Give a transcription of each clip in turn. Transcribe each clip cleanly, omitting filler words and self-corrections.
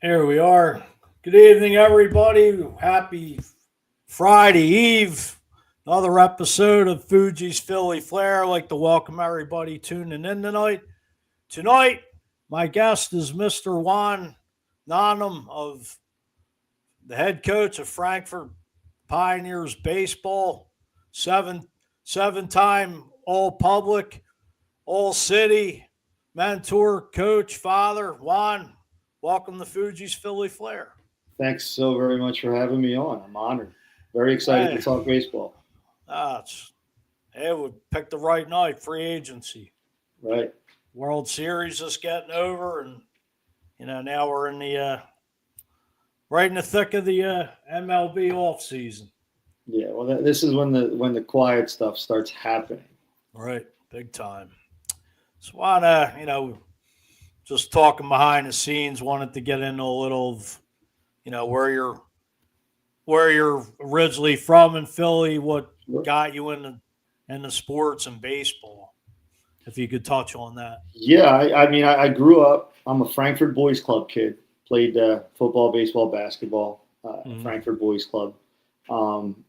Here we are. Good evening, everybody. Happy Friday Eve. Another episode of Fuji's Philly Flare. I'd like to welcome everybody tuning in tonight. Tonight, my guest is Mr. Juan Nammun, of the head coach of Frankford Pioneers baseball, seven seven-time All Public, All City mentor, coach, father. Juan, welcome to Fuji's Philly Flare. Thanks so very much for having me on. I'm honored. Very excited to Hey, talk baseball. it's hey, we picked the right night. Free agency, Right. World Series is getting over, and now we're in the right in the thick of the MLB off season. Yeah. Well, this is when the quiet stuff starts happening. Right, big time. So, wanna just talking behind the scenes. Wanted to get into a little of where you're originally from in Philly. What Sure. got you into sports and baseball? If you could touch on that. Yeah. I grew up. I'm a Frankford Boys Club kid. Played football, baseball, basketball. Mm-hmm. Frankford Boys Club. Um,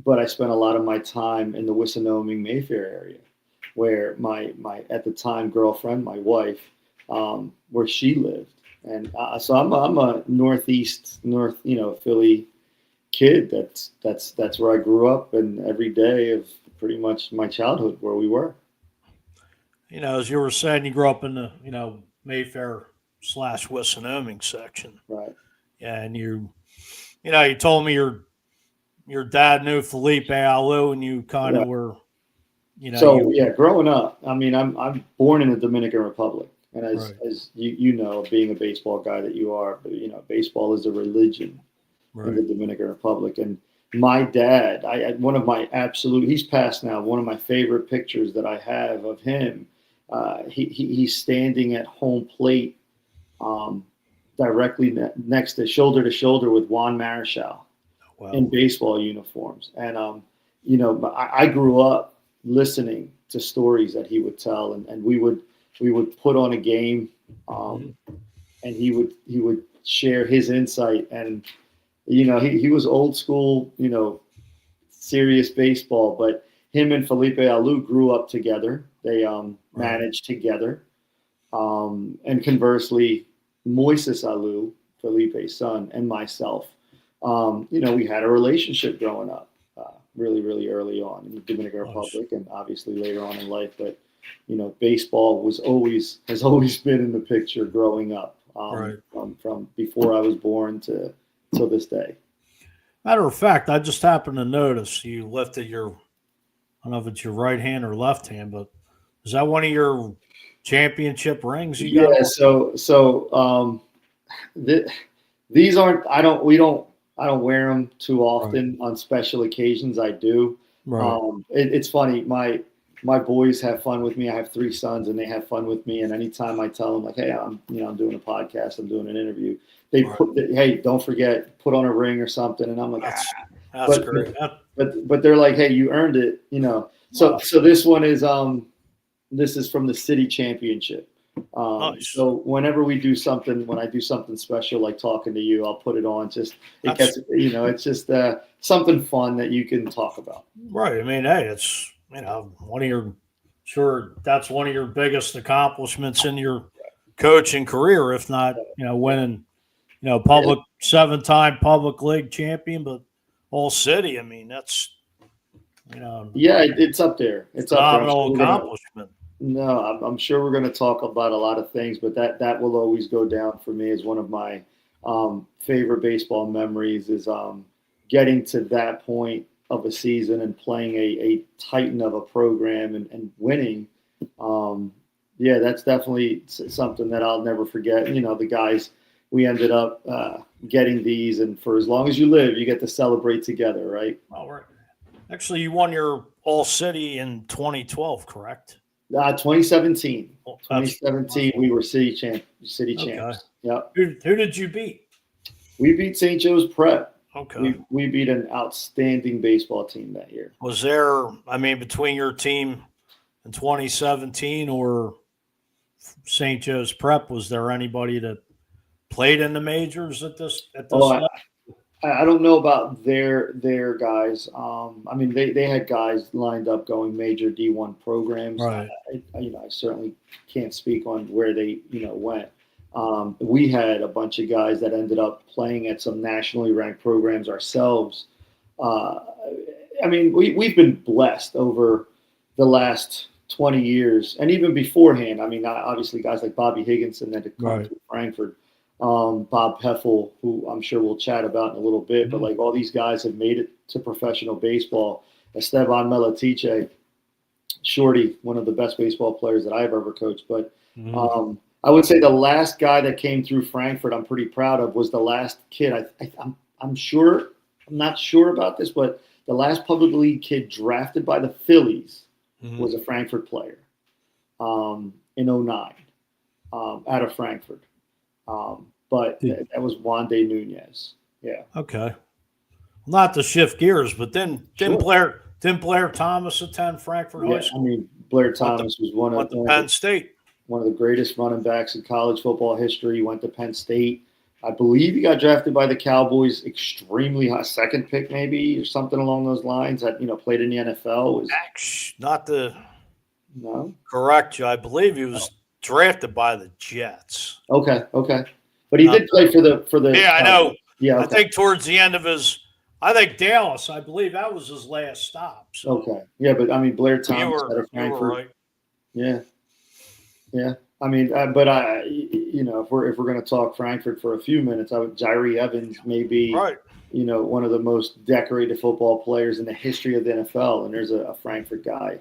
but I spent a lot of my time in the Wissinoming Mayfair area, where my at the time girlfriend, my wife, where she lived, and so I'm a north Philly kid. That's where I grew up, and every day of pretty much my childhood where we were. As you were saying, you grew up in the Mayfair slash Wissinoming section. Right. Yeah, and you told me your dad knew Felipe Alou, and you kind of Right. were, So you yeah, growing up, I'm born in the Dominican Republic, and as right, as you know, being a baseball guy that you are, but baseball is a religion in the right, Dominican Republic. And my dad, one of my absolute, he's passed now. One of my favorite pictures that I have of him, he's standing at home plate, um, directly next to shoulder with Juan Marichal in well, baseball uniforms. And I grew up listening to stories that he would tell, and we would put on a game, mhm, um, and he would share his insight. And he was old school, serious baseball. But him and Felipe Alou grew up together. They right, managed together. And conversely, Moises Alou, Felipe's son, and myself, we had a relationship growing up, really, really early on in the Dominican nice, Republic, and obviously later on in life. But baseball has always been in the picture growing up, right. from before I was born to till this day. Matter of fact, I just happened to notice you lifted your, I don't know if it's your right hand or left hand, but is that one of your championship rings you got Yeah. on? So th- these aren't. I don't. We don't. I don't wear them too Right, often. On special occasions, I do. right. It's funny. My boys have fun with me. I have three sons, and they have fun with me. And anytime I tell them, like, "Hey, I'm doing a podcast. I'm doing an interview," they Right. "Hey, don't forget, put on a ring or something." And I'm like, That's that's but great. but they're like, "Hey, you earned it." So Wow, so this is from the city championship. nice. So whenever when I do something special like talking to you, I'll put it on. Just it That's gets, it's just something fun that you can talk about. right. I mean, hey, it's one of your sure that's one of your biggest accomplishments in your coaching career, if not winning Yeah, public 7-time public league champion, but all city. I mean, that's you know yeah, it's up there. It's up there. I'm phenomenal sure we're gonna. accomplishment. No, I'm sure we're gonna talk about a lot of things, but that will always go down for me as one of my favorite baseball memories. Is getting to that point of a season and playing a titan of a program and winning. Um, yeah, that's definitely something that I'll never forget. The guys, we ended up getting these, and for as long as you live, you get to celebrate together, right? Well, actually, you won your all city in 2012, correct? 2017. Well, that's my 2017, we fault. were city Okay. champs. Yep. Who did you beat? We beat St. Joe's Prep. Okay. We beat an outstanding baseball team that year. Was there, I mean, between your team in 2017 or St. Joe's Prep, was there anybody that played in the majors at this Oh, level? I don't know about their guys. I mean, they had guys lined up going major D1 programs. Right. I certainly can't speak on where they went. We had a bunch of guys that ended up playing at some nationally ranked programs ourselves. I mean, we've been blessed over the last 20 years, and even beforehand. I mean, obviously guys like Bobby Higginson that had come to Frankford. Bob Heffel, who I'm sure we'll chat about in a little bit, but like all these guys have made it to professional baseball. Esteban Melatiche, Shorty, one of the best baseball players that I've ever coached. But I would say the last guy that came through Frankfurt, I'm pretty proud of, was the last kid. I'm not sure about this, but the last public league kid drafted by the Phillies was a Frankfurt player in 09 out of Frankfurt. But that was Juan Nunez. Yeah. Okay. Not to shift gears, but then Blair Thomas attend Frankfurt High School? I mean, Blair Thomas was one of Penn State. One of the greatest running backs in college football history. He went to Penn State. I believe he got drafted by the Cowboys, extremely high, second pick maybe, or something along those lines. That played in the NFL. Not to correct you, I believe he was drafted by the Jets. Okay, but he did play for the. Yeah, I know. Yeah, okay. I think towards the end of I think Dallas. I believe that was his last stop. So. Okay, yeah, but I mean Blair Thomas out of Frankfurt. You were right. Yeah. I mean, but if we're going to talk Frankfurt for a few minutes, Jyree Evans may be one of the most decorated football players in the history of the NFL, and there's a Frankfurt guy.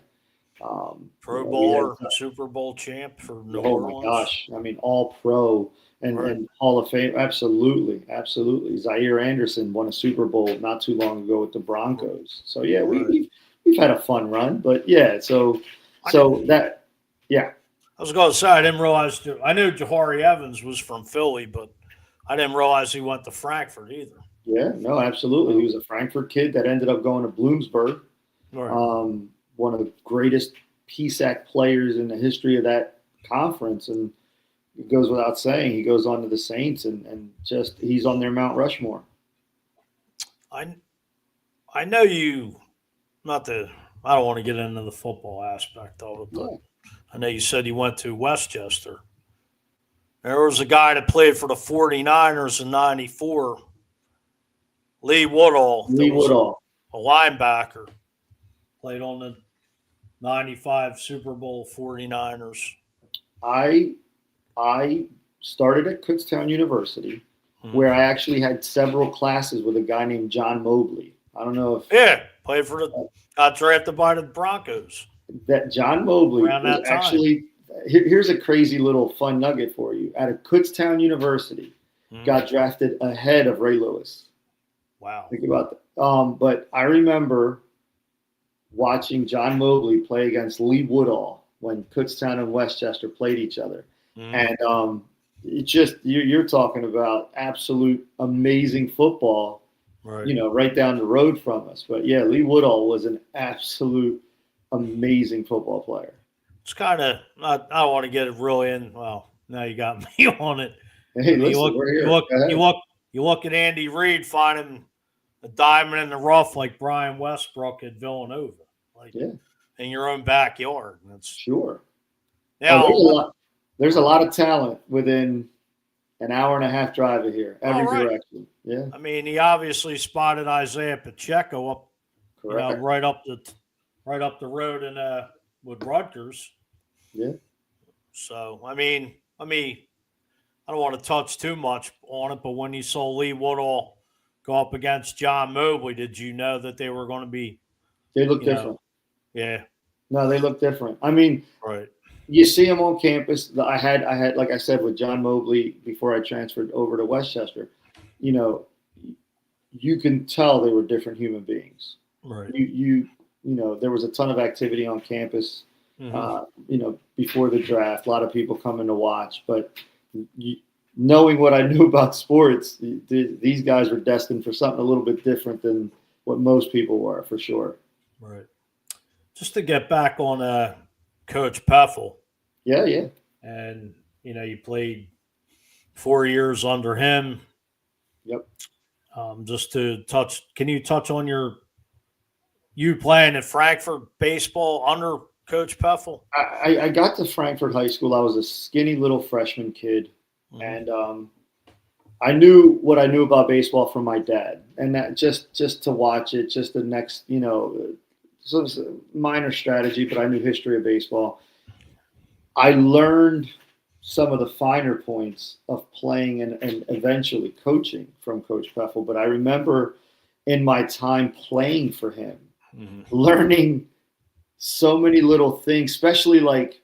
Pro Bowler, Super Bowl champ for New Orleans. Oh my gosh! I mean, all pro and Hall of Fame. Absolutely. Zaire Anderson won a Super Bowl not too long ago with the Broncos. So yeah, we've had a fun run, but yeah. So that. Yeah. I was going to say, I didn't realize – I knew Jahari Evans was from Philly, but I didn't realize he went to Frankfurt either. Yeah, no, absolutely. He was a Frankfurt kid that ended up going to Bloomsburg, one of the greatest PSAC players in the history of that conference. And it goes without saying, he goes on to the Saints and just he's on their Mount Rushmore. I know you – I don't want to get into the football aspect of it, but – I know you said he went to Westchester. There was a guy that played for the 49ers in 94, Lee Woodall. A linebacker. Played on the 95 Super Bowl 49ers. I started at Kutztown University, where I actually had several classes with a guy named John Mobley. I don't know if... Yeah, got drafted by the Broncos. That John Mobley was actually here's a crazy little fun nugget for you. At a Kutztown University, got drafted ahead of Ray Lewis. Wow. Think about that. But I remember watching John Mobley play against Lee Woodall when Kutztown and Westchester played each other. And it's just you're talking about absolute amazing football, right down the road from us. But yeah, Lee Woodall was an absolute amazing football player. It's kind of I don't want to get it really in. Well, now you got me on it. Hey, listen, you look at Andy Reid finding a diamond in the rough like Brian Westbrook at Villanova, in your own backyard. That's sure. Yeah, there's a lot of talent within an hour and a half drive of here, every direction. Yeah. I mean, he obviously spotted Isaiah Pacheco up, right up the road in with Rutgers. Yeah. So I mean, I don't want to touch too much on it, but when you saw Lee Woodall go up against John Mobley, did you know that they were going to be? They look different. Yeah. No, they look different. I mean, you see them on campus. I had, like I said, with John Mobley before I transferred over to Westchester. You can tell they were different human beings. Right. There was a ton of activity on campus, before the draft, a lot of people coming to watch, but knowing what I knew about sports, these guys were destined for something a little bit different than what most people were, for sure. Right. Just to get back on Coach Peffel. Yeah. And, you played 4 years under him. Yep. Just to touch, can you touch on you playing at Frankford baseball under Coach Peffel? I got to Frankford High School. I was a skinny little freshman kid, and I knew what I knew about baseball from my dad, and that just to watch it, just the next, so it's a minor strategy, but I knew history of baseball. I learned some of the finer points of playing and eventually coaching from Coach Peffel. But I remember in my time playing for him, learning so many little things, especially like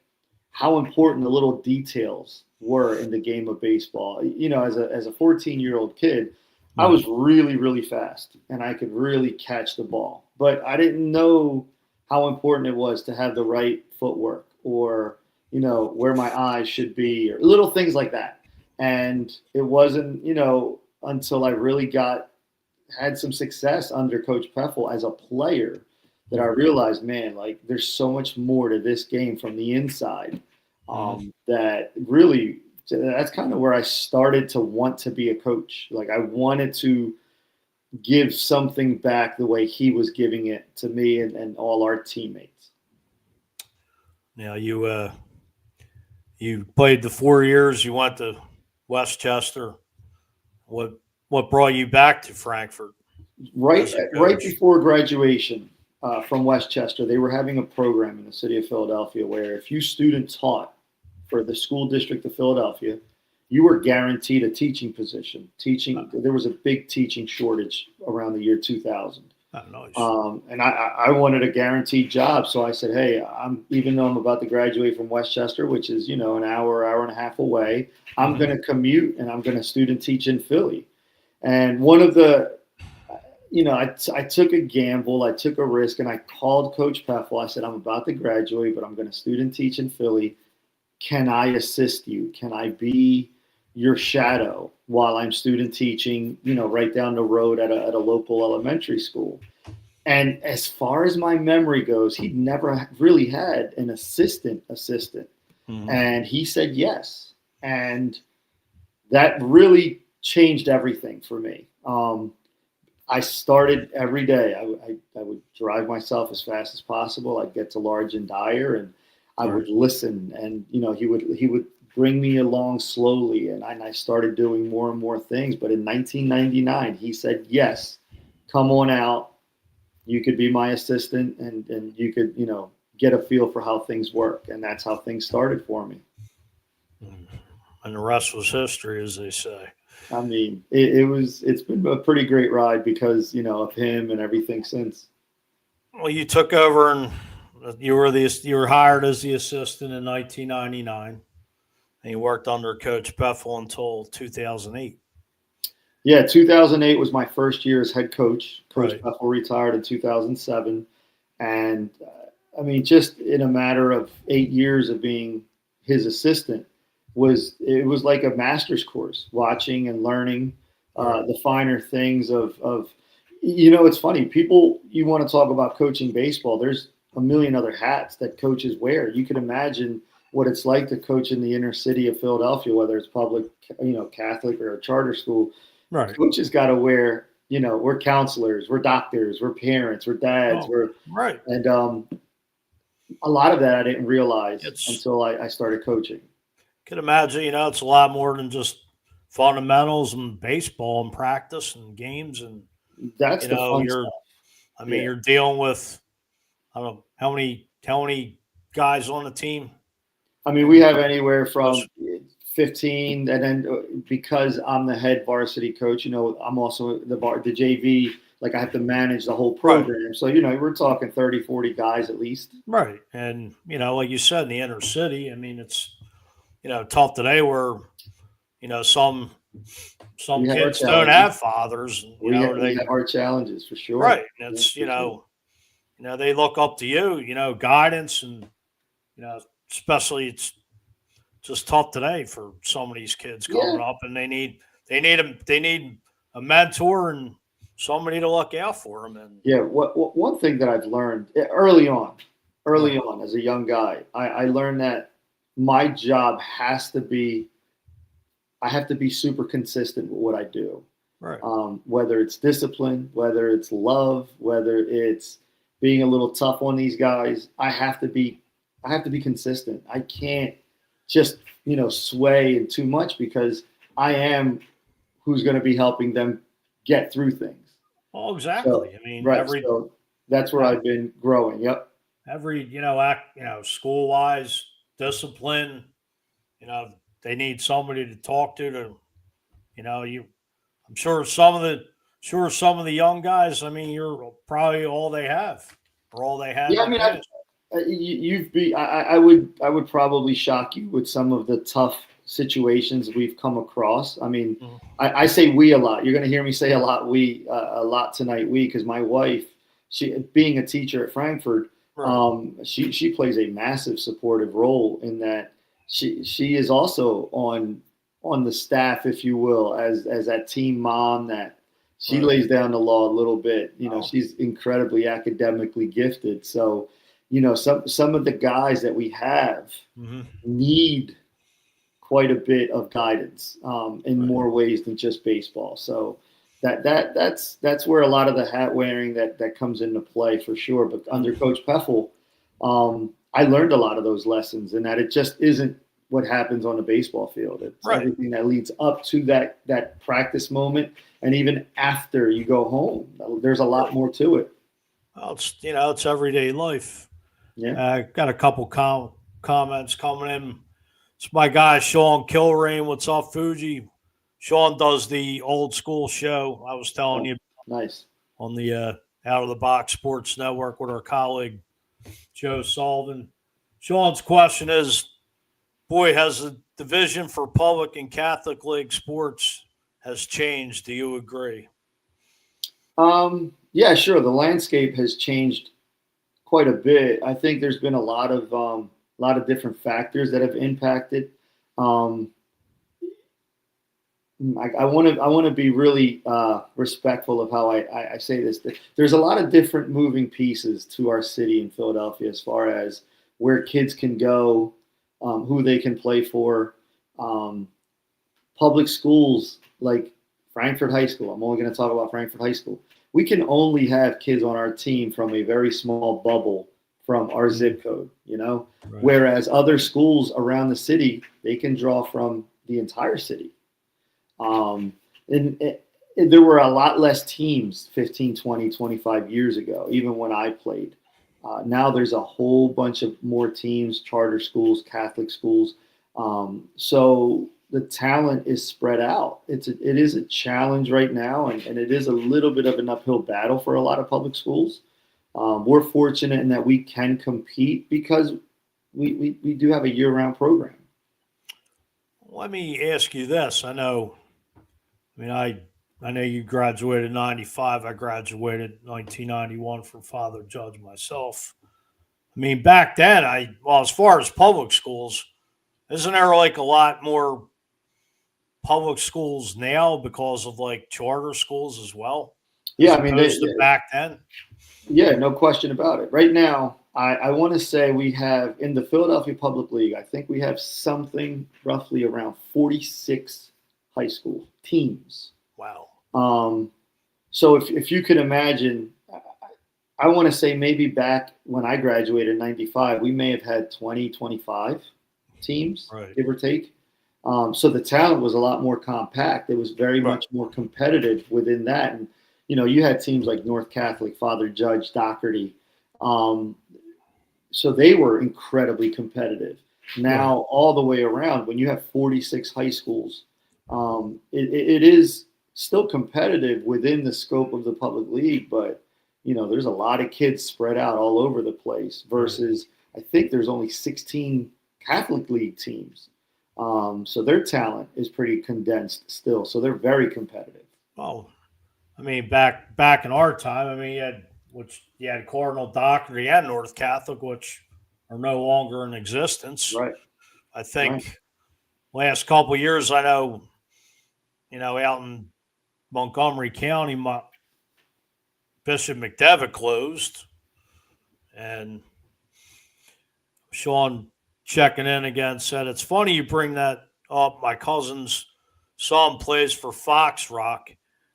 how important the little details were in the game of baseball. As a 14-year-old kid, I was really, really fast and I could really catch the ball. But I didn't know how important it was to have the right footwork or, where my eyes should be or little things like that. And it wasn't, until I really had some success under Coach Peffel as a player that I realized, man, like there's so much more to this game from the inside that really, that's kind of where I started to want to be a coach. Like I wanted to give something back the way he was giving it to me and all our teammates. Now you played the 4 years. You went to Westchester. What brought you back to Frankfurt? Right before graduation from Westchester, they were having a program in the city of Philadelphia where if you student taught for the school district of Philadelphia, you were guaranteed a teaching position. There was a big teaching shortage around the year 2000. Oh, nice. And I wanted a guaranteed job. So I said, hey, even though I'm about to graduate from Westchester, which is, an hour and a half away, I'm going to commute and I'm going to student teach in Philly. And one of the, I took a gamble, I took a risk, and I called Coach Peffel. I said, I'm about to graduate, but I'm going to student teach in Philly. Can I assist you? Can I be your shadow while I'm student teaching, right down the road at a local elementary school? And as far as my memory goes, he'd never really had an assistant. And he said yes. And that really changed everything for me. I started every day. I would drive myself as fast as possible. I'd get to Large and Dyer, and I would listen. And he would bring me along slowly, and I started doing more and more things. But in 1999, he said, "Yes, come on out. You could be my assistant, and you could get a feel for how things work." And that's how things started for me. And the rest was history, as they say. I mean, it's been a pretty great ride because, of him and everything since. Well, you took over and you were hired as the assistant in 1999, and you worked under Coach Peffel until 2008. Yeah, 2008 was my first year as head coach. Coach Right. Peffel retired in 2007, and just in a matter of 8 years of being his assistant, it was like a master's course, watching and learning the finer things of it's funny, people, you want to talk about coaching baseball, there's a million other hats that coaches wear. You can imagine what it's like to coach in the inner city of Philadelphia, whether it's public, Catholic or a charter school. Right. Coaches got to wear, we're counselors, we're doctors, we're parents, we're dads, right. And a lot of that I didn't realize until I started coaching. Can imagine, it's a lot more than just fundamentals and baseball and practice and games, and that's the fun stuff. You're dealing with, I don't know how many guys on the team. We have anywhere from 15, and then because I'm the head varsity coach, I'm also the JV. Like I have to manage the whole program. Right. So, we're talking 30, 40 guys at least. Right. And, like you said, in the inner city, it's, tough today where, some kids don't have fathers. And, we have our challenges for sure. Right. And it's, they look up to you, guidance and, especially it's just tough today for some of these kids coming up, and they need a mentor and somebody to look out for them. And one thing that I've learned early on as a young guy, I learned that my job has to be, I have to be super consistent with what I do. Right. Whether it's discipline, whether it's love, whether it's being a little tough on these guys, I have to be consistent. I can't just, sway in too much, because I am who's going to be helping them get through things. Oh, So, exactly. I mean, right. So that's where I've been growing. Yep. school wise, discipline, they need somebody to talk to, I'm sure some of the young guys, I mean, you're probably all they have, or all they had Yeah. in I the mean, past. I would probably shock you with some of the tough situations we've come across. I mean, Mhm. I say we a lot. You're going to hear me say a lot tonight. Because my wife, she being a teacher at Frankford, Right. she plays a massive supportive role in that. She is also on the staff, if you will, as that team mom that she Right. lays down the law a little bit. Oh, She's incredibly academically gifted. So, some of the guys that we have mhm. need quite a bit of guidance in Right. more ways than just baseball. So that's where a lot of the hat wearing that comes into play for sure. But under Mhm. Coach Peffel, I learned a lot of those lessons, and that it just isn't what happens on a baseball field. It's Right. everything that leads up to that practice moment, and even after you go home. There's a lot Right. more to it. Well, it's everyday life. Yeah. Got a couple comments coming in. It's my guy Sean Kilrain. What's up, Fuji? Sean does the old school show I was telling Oh, you nice. on the Out of the Box Sports Network with our colleague Joe Sullivan. Sean's question is, boy, has the division for public and Catholic league sports has changed. Do you agree? Yeah, sure. The landscape has changed quite a bit. I think there's been a lot of different factors that have impacted. Um, I want to be really respectful of how I say this. There's a lot of different moving pieces to our city in Philadelphia as far as where kids can go, who they can play for. Um, Public schools like Frankford High School. I'm only going to talk about Frankford High School. We can only have kids on our team from a very small bubble from our zip code, Right. whereas other schools around the city, they can draw from the entire city. Um, and there were a lot less teams 15, 20, 25 years ago, even when I played. Now there's a whole bunch of more teams, charter schools, Catholic schools. So the talent is spread out. It is a challenge right now, and it is a little bit of an uphill battle for a lot of public schools. We're fortunate in that we can compete because we do have a year-round program. Let me ask you this. I know you graduated in 95. I graduated 1991 from Father Judge myself. I mean, back then, as far as public schools, isn't there like a lot more public schools now because of like charter schools as well, Yeah, as I mean, opposed to back then? yeah, no question about it. Right now, I want to say we have in the Philadelphia Public League, I think we have something roughly around 46 high school teams. Wow. Um, so if you could imagine, I want to say maybe back when I graduated in 95, we may have had 20, 25 teams, Right. give or take. So the talent was a lot more compact. It was very Right. much more competitive within that. And, you had teams like North Catholic, Father Judge, Doherty. Um, so they were incredibly competitive. Right. Now, all the way around, when you have 46 high schools, it is still competitive within the scope of the public league, but there's a lot of kids spread out all over the place versus I think there's only 16 Catholic League teams. So their talent is pretty condensed still. So they're very competitive. Oh, I mean, back in our time, I mean, you had Cardinal Dockery and North Catholic, which are no longer in existence. Right. I Right. think last couple of years, I know, out in Montgomery County, Bishop McDevitt closed, and Sean checking in again said, "It's funny you bring that up. My cousins son plays for Fox Rock.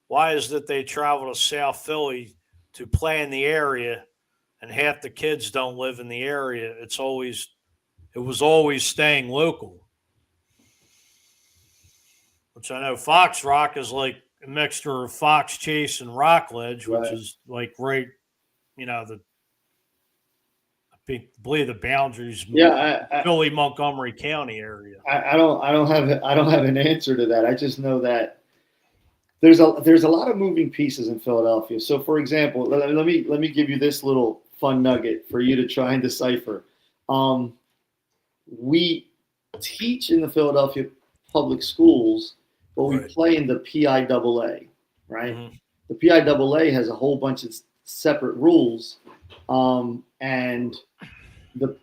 Why is it they travel to South Philly to play in the area, and half the kids don't live in the area? It was always staying local. Which I know Fox Rock is like a mixture of Fox Chase and Rockledge, which Right. is like right, I believe the boundaries, Philly, Montgomery County area. I don't have an answer to that. I just know that there's a lot of moving pieces in Philadelphia. So, for example, let me give you this little fun nugget for you to try and decipher. We teach in the Philadelphia public schools, but we play in the PIAA, right? Mm-hmm. The PIAA has a whole bunch of separate rules, and the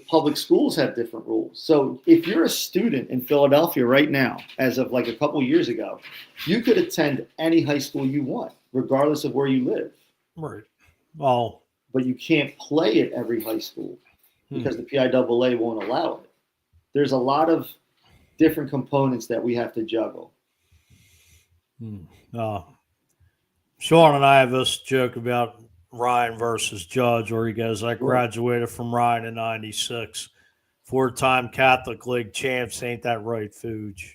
public schools have different rules. So if you're a student in Philadelphia right now, as of like a couple years ago, you could attend any high school you want, regardless of where you live. Right. Well, but you can't play at every high school because the PIAA won't allow it. There's a lot of different components that we have to juggle. Sean and I have this joke about Ryan versus Judge, where he goes, I graduated from Ryan in 96. 4-time Catholic League champs. Ain't that right, Fuge?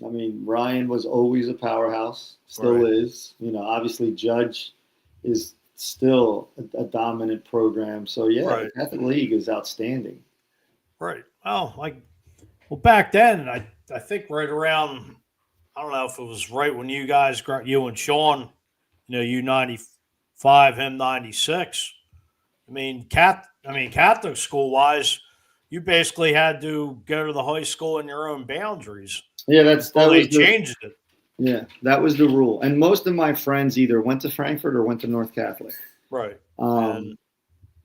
I mean, Ryan was always a powerhouse, still is. Obviously Judge is still a dominant program. So, the Catholic League is outstanding. Right. Well, back then, I think right around, I don't know if it was right when you guys, you and Sean, you 95, him 96. I mean, Catholic school wise, you basically had to go to the high school in your own boundaries. Yeah, they changed it. Yeah, that was the rule. And most of my friends either went to Frankford or went to North Catholic. Right.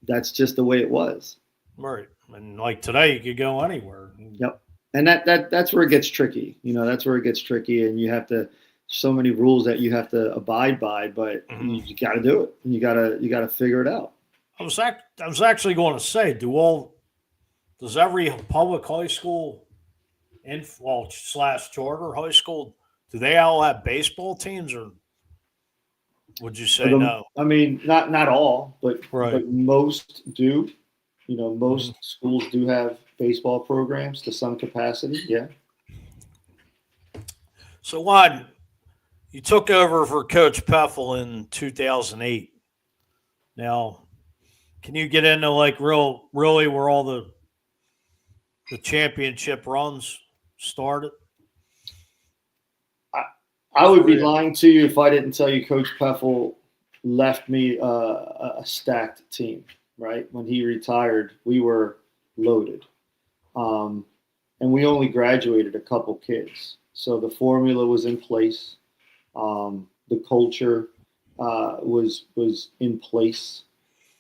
That's just the way it was. Right. And like today, you could go anywhere. Yep. And that's where it gets tricky. That's where it gets tricky, and you have to so many rules that you have to abide by, but you got to do it, and you got to figure it out. I was actually going to say, does every public high school / charter high school, do they all have baseball teams, or would you say no? I mean, not all, but most do. Most schools do have baseball programs to some capacity. Yeah. So, Juan, you took over for Coach Peffel in 2008. Now, can you get into really where all the championship runs started? I would be lying to you if I didn't tell you Coach Peffel left me a stacked team. Right when he retired, we were loaded, and we only graduated a couple kids. So the formula was in place, the culture was in place,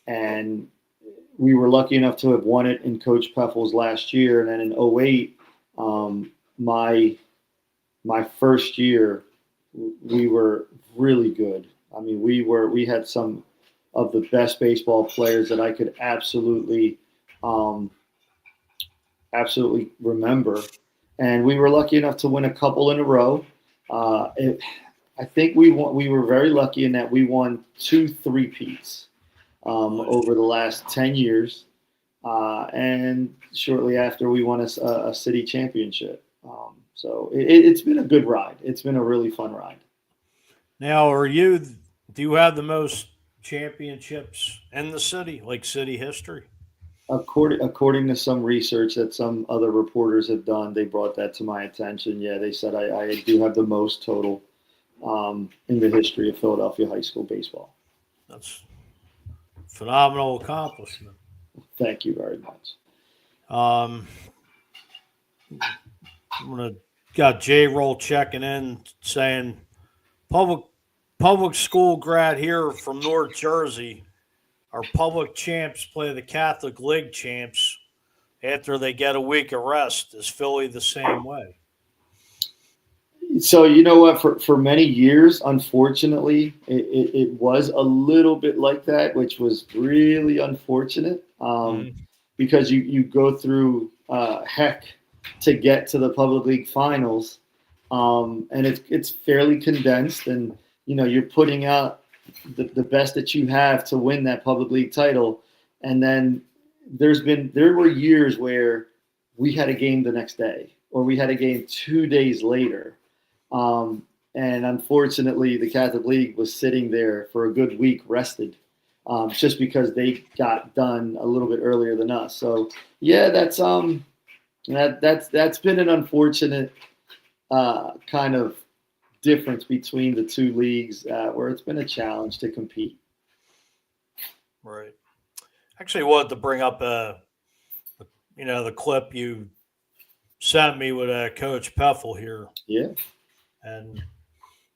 and we were lucky enough to have won it in Coach Peffel's last year. And then in 2008, my first year, we were really good. I mean, we had some of the best baseball players that I could absolutely remember. And we were lucky enough to win a couple in a row. I think we were very lucky in that we won 2 3-peats over the last 10 years. And shortly after, we won a city championship. So it's been a good ride. It's been a really fun ride. Now, do you have the most championships in the city, like city history? According to some research that some other reporters have done, they brought that to my attention. Yeah, they said I do have the most total in the history of Philadelphia high school baseball. That's a phenomenal accomplishment. Thank you very much. I'm got J-Roll checking in saying public school grad here from North Jersey. Our public champs play the Catholic League champs after they get a week of rest. Is Philly the same way? So, you know what? For many years, unfortunately, it was a little bit like that, which was really unfortunate because you go through heck to get to the Public League finals. and it's fairly condensed, and you're putting out the best that you have to win that public league title. And then there were years where we had a game the next day, or we had a game 2 days later. And unfortunately, the Catholic League was sitting there for a good week rested, just because they got done a little bit earlier than us. So yeah, that's been an unfortunate kind of difference between the two leagues, where it's been a challenge to compete. Right. Actually, wanted to bring up the clip you sent me with Coach Peffel here. Yeah. And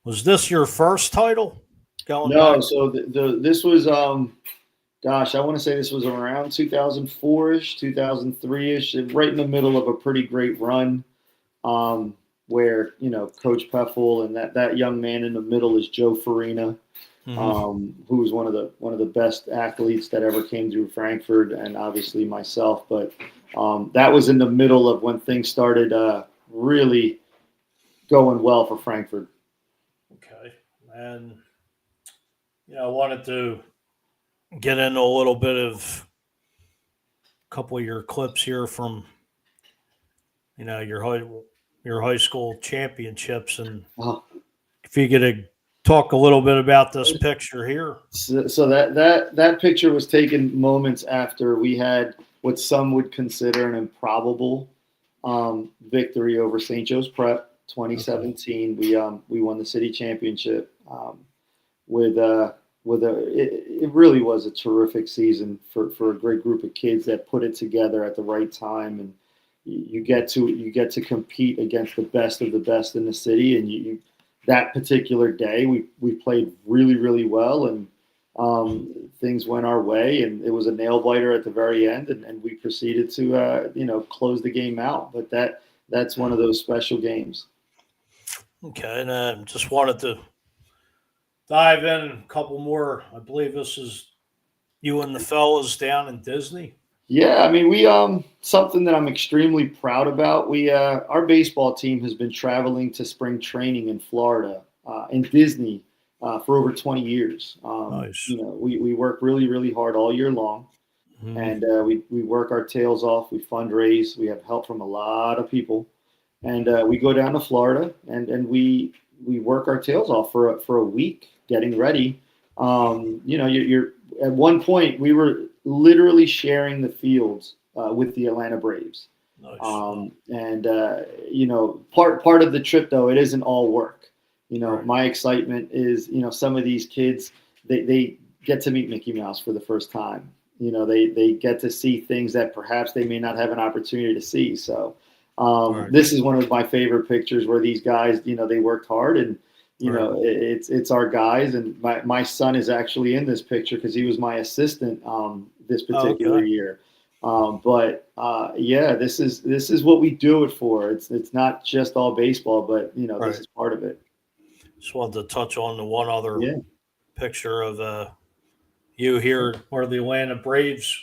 was this your first title? No, back? So this was I want to say this was around 2004-ish, 2003-ish, right in the middle of a pretty great run, where Coach Peffel and that young man in the middle is Joe Farina, who was one of the best athletes that ever came through Frankford, and obviously myself. But that was in the middle of when things started really going well for Frankford. Okay, and I wanted to get into a little bit of a couple of your clips here from your high school championships, and if you could talk a little bit about this picture here. So that picture was taken moments after we had what some would consider an improbable victory over St. Joe's Prep 2017. Okay. We won the city championship it really was a terrific season for a great group of kids that put it together at the right time, and you get to compete against the best of the best in the city. And that particular day we played really, really well, and things went our way, and it was a nail biter at the very end, and we proceeded to close the game out. But that's one of those special games. Okay, and just wanted to dive in a couple more. I believe this is you and the fellas down in Disney. Yeah, I mean, we something that I'm extremely proud about. We our baseball team has been traveling to spring training in Florida, in Disney, for over 20 years. Nice. We work really, really hard all year long, and we work our tails off. We fundraise. We have help from a lot of people, and we go down to Florida and we work our tails off for a week getting ready. You're at one point we were literally sharing the fields with the Atlanta Braves. Nice. Part of the trip, though, it isn't all work. Right. My excitement is, some of these kids, they get to meet Mickey Mouse for the first time. They get to see things that perhaps they may not have an opportunity to see. So right. This is one of my favorite pictures where these guys, they worked hard, and right. It's our guys. And my son is actually in this picture because he was my assistant this particular year. This is what we do it for. It's not just all baseball, but right. This is part of it. Just wanted to touch on the one other picture of you here, or the Atlanta Braves.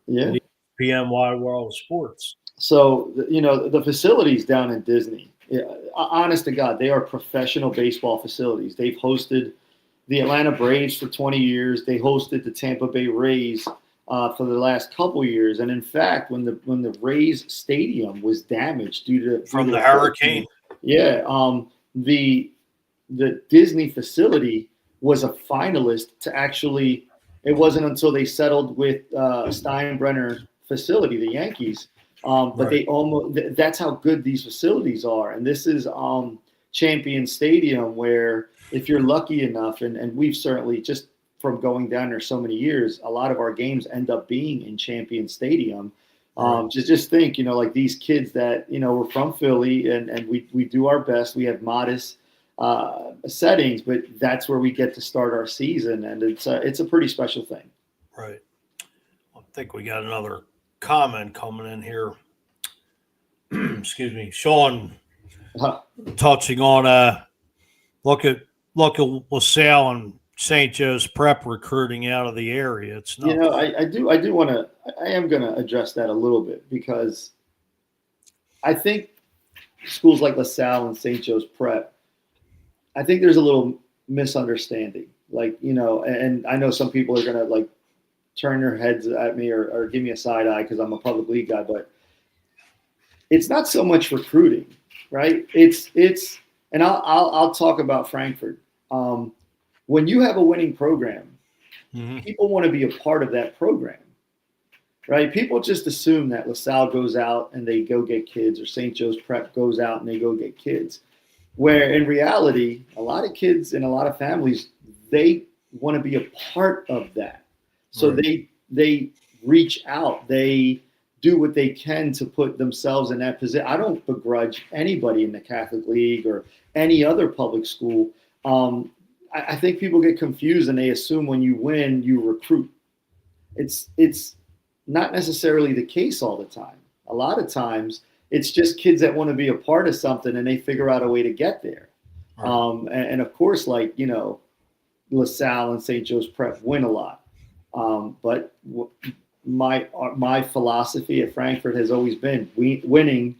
Yeah. PMY World of Sports. So the facilities down in Disney. Yeah, honest to God, they are professional baseball facilities. They've hosted the Atlanta Braves for 20 years. They hosted the Tampa Bay Rays for the last couple years. And in fact, when the Rays stadium was damaged due to the hurricane, the Disney facility was a finalist to actually. It wasn't until they settled with Steinbrenner facility, the Yankees. But right. That's how good these facilities are. And this is Champion Stadium, where if you're lucky enough, and we've certainly, just from going down there so many years, a lot of our games end up being in Champion Stadium. Right. Just think, like these kids that, we're from Philly, and we do our best. We have modest settings, but that's where we get to start our season. And it's a pretty special thing. Right. I think we got another comment coming in here. Excuse me, Sean, touching on look at LaSalle and St. Joe's Prep recruiting out of the area. It's not. I am going to address that a little bit, because I think schools like LaSalle and St. Joe's Prep, I think there's a little misunderstanding. Like, and I know some people are going to like turn their heads at me or give me a side eye because I'm a public league guy, but it's not so much recruiting, right? And I'll talk about Frankford. When you have a winning program, people want to be a part of that program, right? People just assume that LaSalle goes out and they go get kids, or St. Joe's Prep goes out and they go get kids. Where in reality, a lot of kids and a lot of families, they want to be a part of that. So they reach out, they do what they can to put themselves in that position. I don't begrudge anybody in the Catholic League or any other public school. I think people get confused and they assume when you win, you recruit. It's not necessarily the case all the time. A lot of times, it's just kids that want to be a part of something and they figure out a way to get there. Right. And of course, like, LaSalle and St. Joe's Prep win a lot. But my philosophy at Frankford has always been winning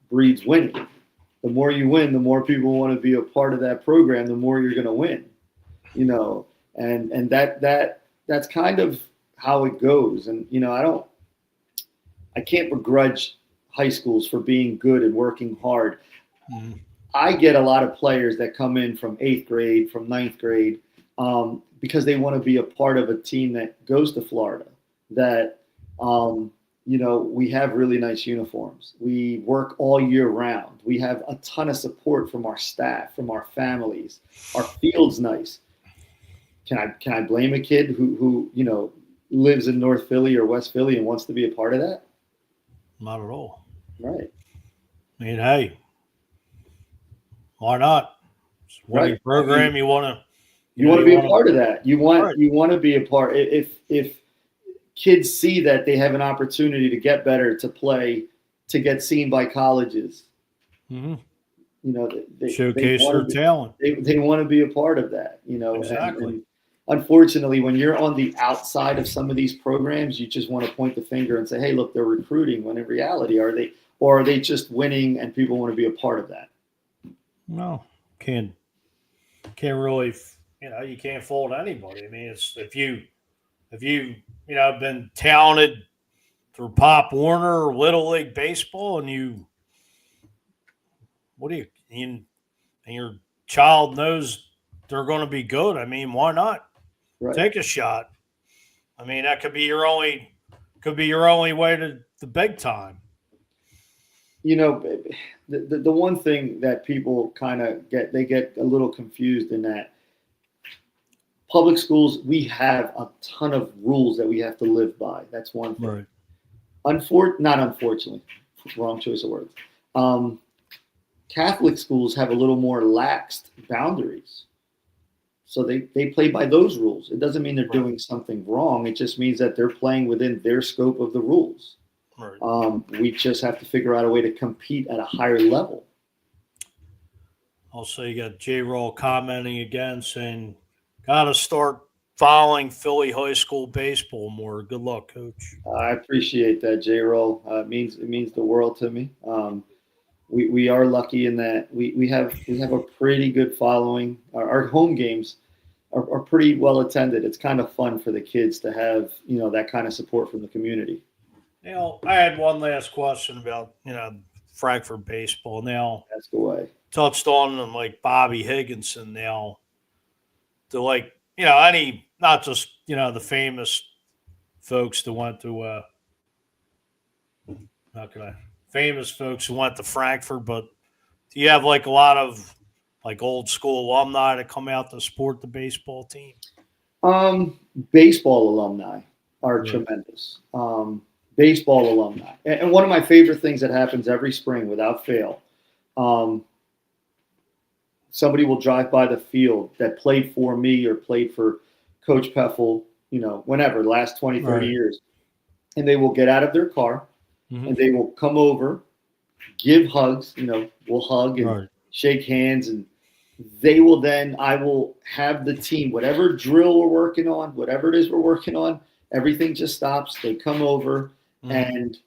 breeds winning. The more you win, the more people want to be a part of that program, the more you're going to win, and that's kind of how it goes. And, I can't begrudge high schools for being good and working hard. I get a lot of players that come in from 8th grade, from 9th grade, because they want to be a part of a team that goes to Florida, that, we have really nice uniforms. We work all year round. We have a ton of support from our staff, from our families. Our field's nice. Can I blame a kid who lives in North Philly or West Philly and wants to be a part of that? Not at all. Right. I mean, hey, why not? It's a winning program. You want to be a part of that. You want to be a part. If kids see that they have an opportunity to get better, to play, to get seen by colleges, they showcase their talent. They want to be a part of that. Exactly. And unfortunately, when you're on the outside of some of these programs, you just want to point the finger and say, "Hey, look, they're recruiting." When in reality, are they just winning and people want to be a part of that? No, can't really. You can't fault anybody. I mean, it's if you been talented through Pop Warner or Little League baseball, and and your child knows they're going to be good. I mean, why not? Right. Take a shot. I mean, that could be your only way to the big time. The one thing that people kind of get a little confused in that public schools, we have a ton of rules that we have to live by. That's one thing. Right. Not unfortunately, wrong choice of words. Catholic schools have a little more laxed boundaries. So they play by those rules. It doesn't mean they're doing something wrong. It just means that they're playing within their scope of the rules. Right. We just have to figure out a way to compete at a higher level. Also, you got J-Roll commenting again saying, got to start following Philly high school baseball more. Good luck, Coach. I appreciate that, J-Roll. It means the world to me. We are lucky in that we have a pretty good following. Our home games are pretty well attended. It's kind of fun for the kids to have that kind of support from the community. I had one last question about Frankford baseball. Now, ask away. Touched on them like Bobby Higginson. Now, to any, not just the famous folks that went to famous folks who went to Frankfurt, but do you have a lot of old school alumni that come out to support the baseball team? Baseball alumni are tremendous. Baseball alumni. And one of my favorite things that happens every spring without fail, somebody will drive by the field that played for me or played for Coach Peffel, whenever, last 20, 30 years. And they will get out of their car and they will come over, give hugs, we'll hug and shake hands. And they will I will have the team, whatever drill we're working on, whatever it is we're working on, everything just stops. They come over and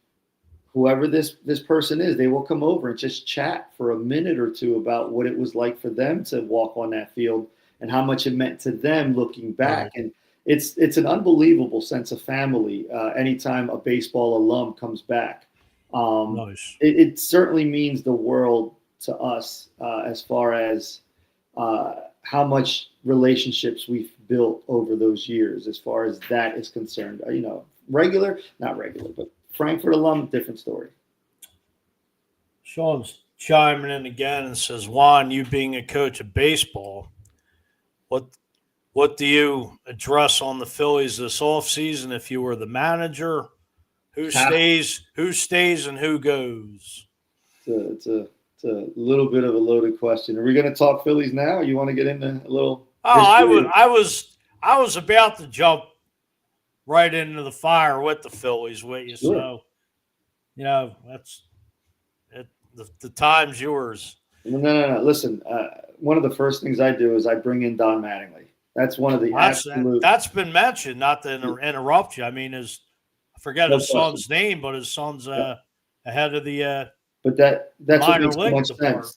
whoever this person is, they will come over and just chat for a minute or two about what it was like for them to walk on that field and how much it meant to them looking back. Right. And it's an unbelievable sense of family anytime a baseball alum comes back. Nice. It certainly means the world to us as far as how much relationships we've built over those years, as far as that is concerned. Not regular, but Frankford alum, different story. Sean's chiming in again and says, Juan, you being a coach of baseball, what do you address on the Phillies this offseason if you were the manager? Who stays, and who goes? It's a little bit of a loaded question. Are we going to talk Phillies now? Or you want to get into a little? Oh, I was about to jump right into the fire with the Phillies with you. Sure. So, that's it. The time's yours. No. Listen, one of the first things I do is I bring in Don Mattingly. That's one of the absolute. That's been mentioned. Not to interrupt you. I mean, I forget his son's name, but his son's ahead of the. But that's what makes so much department. sense.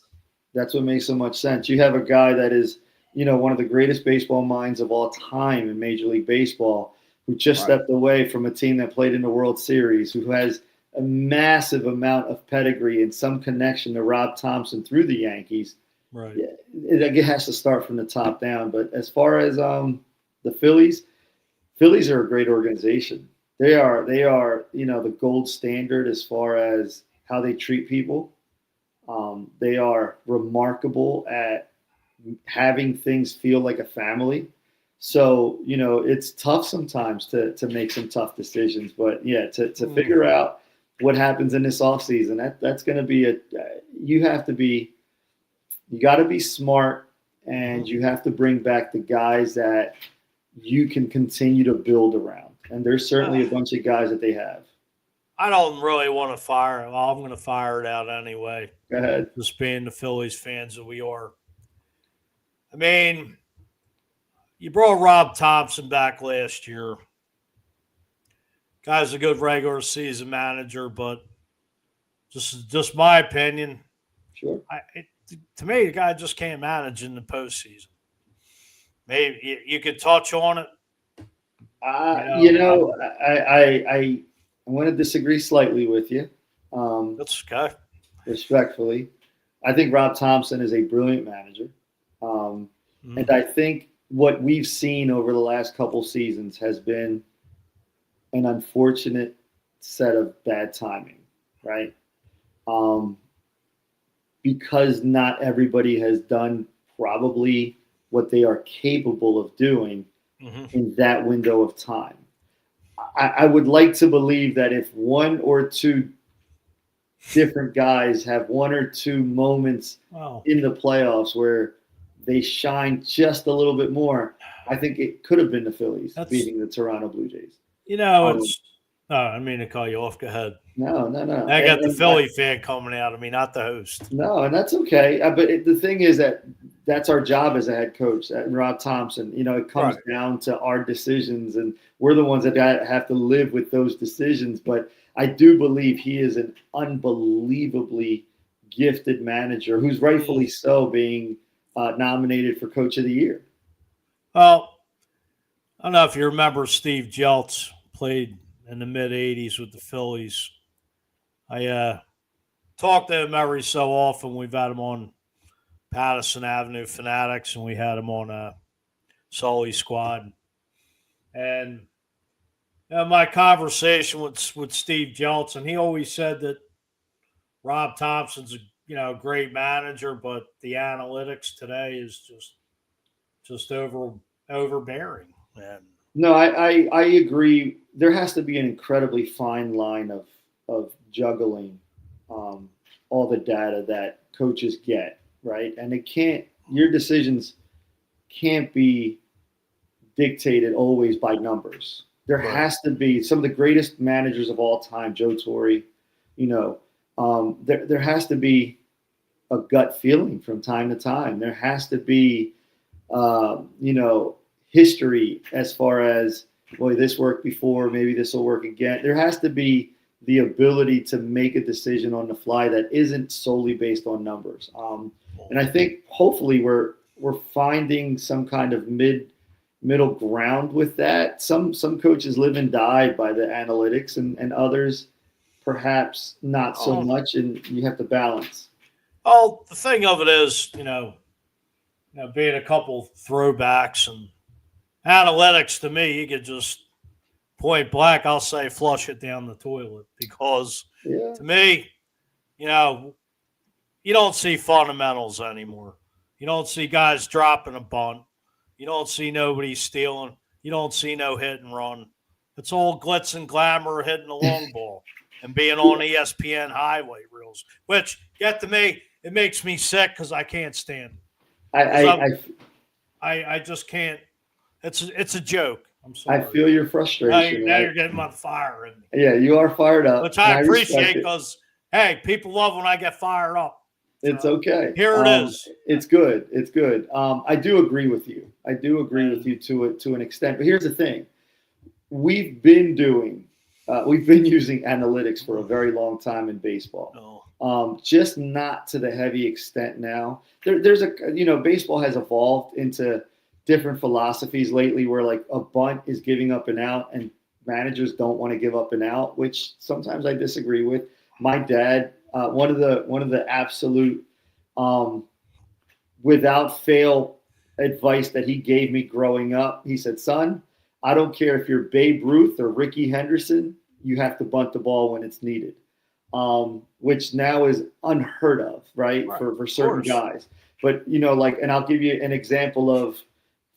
That's what makes so much sense. You have a guy that is, one of the greatest baseball minds of all time in Major League Baseball, who just stepped away from a team that played in the World Series, who has a massive amount of pedigree and some connection to Rob Thompson through the Yankees. Right. It has to start from the top down. But as far as the Phillies are a great organization. They are the gold standard as far as how they treat people. They are remarkable at having things feel like a family. So, it's tough sometimes to make some tough decisions. But, to figure out what happens in this offseason, that's going to be you got to be smart, and you have to bring back the guys that you can continue to build around. And there's certainly a bunch of guys that they have. I don't really want to fire him. I'm going to fire it out anyway. Go ahead. Just being the Phillies fans that we are. I mean, you brought Rob Thompson back last year. Guy's a good regular season manager, but just my opinion. Sure. To me, the guy just can't manage in the postseason. Maybe you could touch on it. I want to disagree slightly with you. That's okay. Respectfully, I think Rob Thompson is a brilliant manager, and I think what we've seen over the last couple seasons has been an unfortunate set of bad timing, right? Because not everybody has done probably what they are capable of doing in that window of time. I would like to believe that if one or two different guys have one or two moments in the playoffs where they shine just a little bit more, I think it could have been the Phillies beating the Toronto Blue Jays. I didn't mean to call you off. Go ahead. No. I got the Philly fan coming out of me, not the host. No, and that's okay. But the thing is that's our job as a head coach, Rob Thompson. It comes down to our decisions, and we're the ones that have to live with those decisions. But I do believe he is an unbelievably gifted manager who's rightfully so being nominated for Coach of the Year. Well, I don't know if you remember Steve Jeltz played in the mid-'80s with the Phillies. I talked to him every so often. We've had him on Patterson Avenue Fanatics, and we had him on Sully Squad. And my conversation with Steve Jeltz, and he always said that Rob Thompson's a great manager, but the analytics today is just overbearing. And no, I agree. There has to be an incredibly fine line of juggling all the data that coaches get, right? And your decisions can't be dictated always by numbers. There has to be some of the greatest managers of all time, Joe Torre, there has to be a gut feeling from time to time. There has to be, history as far as, boy, this worked before, maybe this will work again. There has to be the ability to make a decision on the fly that isn't solely based on numbers. And I think hopefully we're finding some kind of middle ground with that. Some coaches live and die by the analytics, and others perhaps not so much, and you have to balance. Well, the thing of it is, being a couple throwbacks and analytics, to me, you could just point blank, I'll say flush it down the toilet, because to me, you don't see fundamentals anymore. You don't see guys dropping a bunt. You don't see nobody stealing. You don't see no hit and run. It's all glitz and glamour hitting the long ball and being on ESPN highlight reels, which, get to me, it makes me sick because I can't stand it. I just can't. It's a joke. I'm sorry. I feel your frustration. Now you're getting my fire in me. Yeah, you are fired up. Which I appreciate, because, hey, people love when I get fired up. It's okay. Here it is. It's good. It's good. I do agree with you. I do agree with you to an extent. But here's the thing. We've been using analytics for a very long time in baseball. Just not to the heavy extent now. There's baseball has evolved into different philosophies lately, where like a bunt is giving up an out and managers don't want to give up an out, which sometimes I disagree with. My dad, one of the absolute without fail advice that he gave me growing up, he said, "Son, I don't care if you're Babe Ruth or Ricky Henderson, you have to bunt the ball when it's needed," which now is unheard of, right? For certain guys. But, and I'll give you an example of,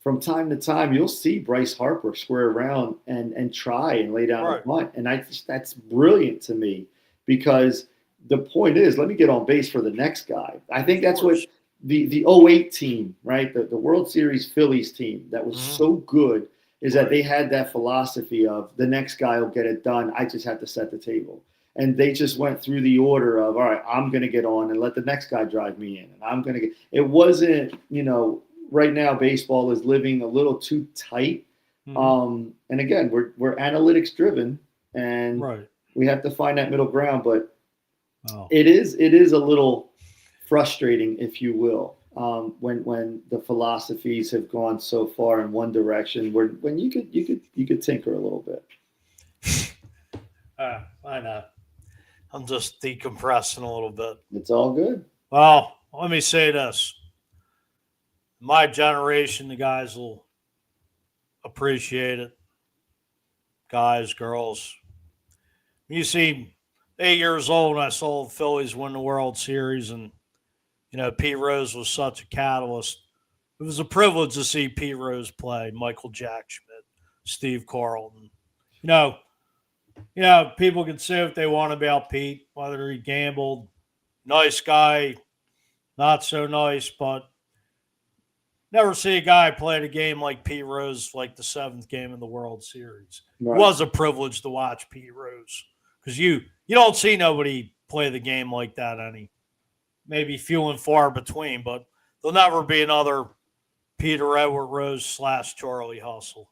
from time to time, you'll see Bryce Harper square around and try and lay down a bunt. And that's brilliant to me, because the point is, let me get on base for the next guy. I think that's what the 08 team, right? The World Series Phillies team that was so good, is that they had that philosophy of the next guy will get it done. I just have to set the table. And they just went through the order of, all right, I'm going to get on and let the next guy drive me in. And I'm going to get – it wasn't, right now baseball is living a little too tight. And again, we're analytics driven, and we have to find that middle ground. But it is a little frustrating, if you will, when the philosophies have gone so far in one direction, when you could tinker a little bit. I know. I'm just decompressing a little bit. It's all good. Well, let me say this. My generation, the guys will appreciate it. Guys, girls. You see, 8 years old, and I saw the Phillies win the World Series, and, Pete Rose was such a catalyst. It was a privilege to see Pete Rose play, Michael Jack Schmidt, Steve Carlton. People can say what they want about Pete, whether he gambled, nice guy, not so nice, but never see a guy play the game like Pete Rose, like the 7th game in the World Series. Right. It was a privilege to watch Pete Rose, because you don't see nobody play the game like that maybe few and far between, but there'll never be another Peter Edward Rose / Charlie Hustle.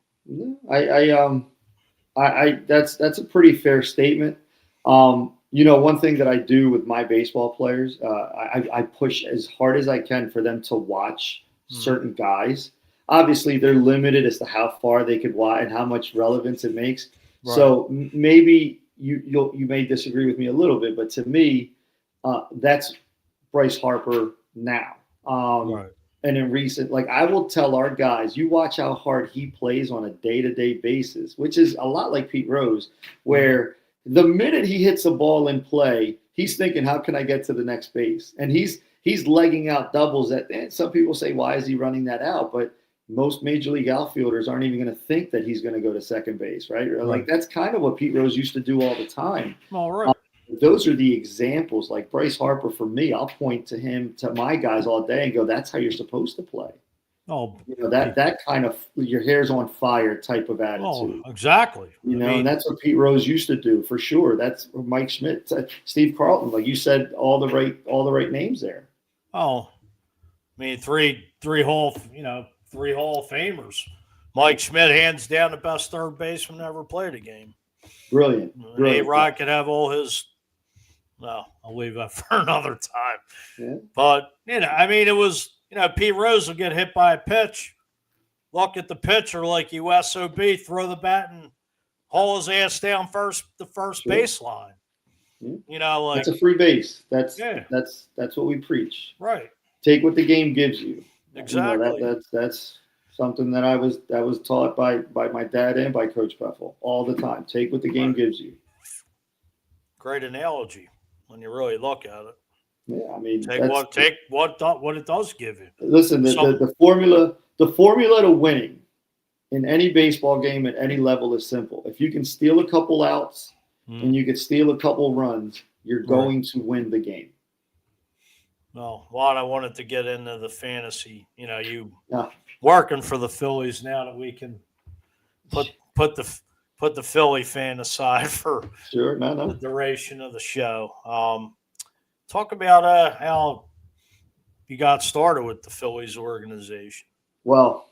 That's a pretty fair statement. One thing that I do with my baseball players, I push as hard as I can for them to watch certain guys. Obviously, they're limited as to how far they could watch and how much relevance it makes. Right. So maybe you may disagree with me a little bit, but to me, that's Bryce Harper now. And in recent, I will tell our guys, you watch how hard he plays on a day-to-day basis, which is a lot like Pete Rose, where the minute he hits a ball in play, he's thinking, how can I get to the next base? And he's legging out doubles. And some people say, why is he running that out? But most major league outfielders aren't even going to think that he's going to go to second base, right? Or that's kind of what Pete Rose used to do all the time. All right. Those are the examples. Like Bryce Harper, for me, I'll point to him, to my guys all day and go, that's how you're supposed to play. Oh, that kind of your hair's on fire type of attitude. Oh, exactly. And that's what Pete Rose used to do, for sure. That's Mike Schmidt, Steve Carlton, like you said, all the right names there. Oh, three Hall of Famers. Mike Schmidt, hands down, the best third baseman ever played a game. Brilliant. A-Rod could have all his. Well, I'll leave that for another time. Yeah. But I mean, it was Pete Rose will get hit by a pitch, look at the pitcher like USOB, throw the bat and haul his ass down the first Sure. baseline. Yeah. Like that's a free base. That's what we preach. Right. Take what the game gives you. Exactly. That's something that I was taught by my dad and by Coach Beffel all the time. Take what the game gives you. Great analogy when you really look at it. Yeah, I mean, take what it does give you. Listen, the formula to winning in any baseball game at any level is simple. If you can steal a couple outs and you can steal a couple runs, you're going to win the game. Well, Juan, I wanted to get into the fantasy. You working for the Phillies now that we can put the Philly fan aside for the duration of the show. Talk about how you got started with the Phillies organization. Well,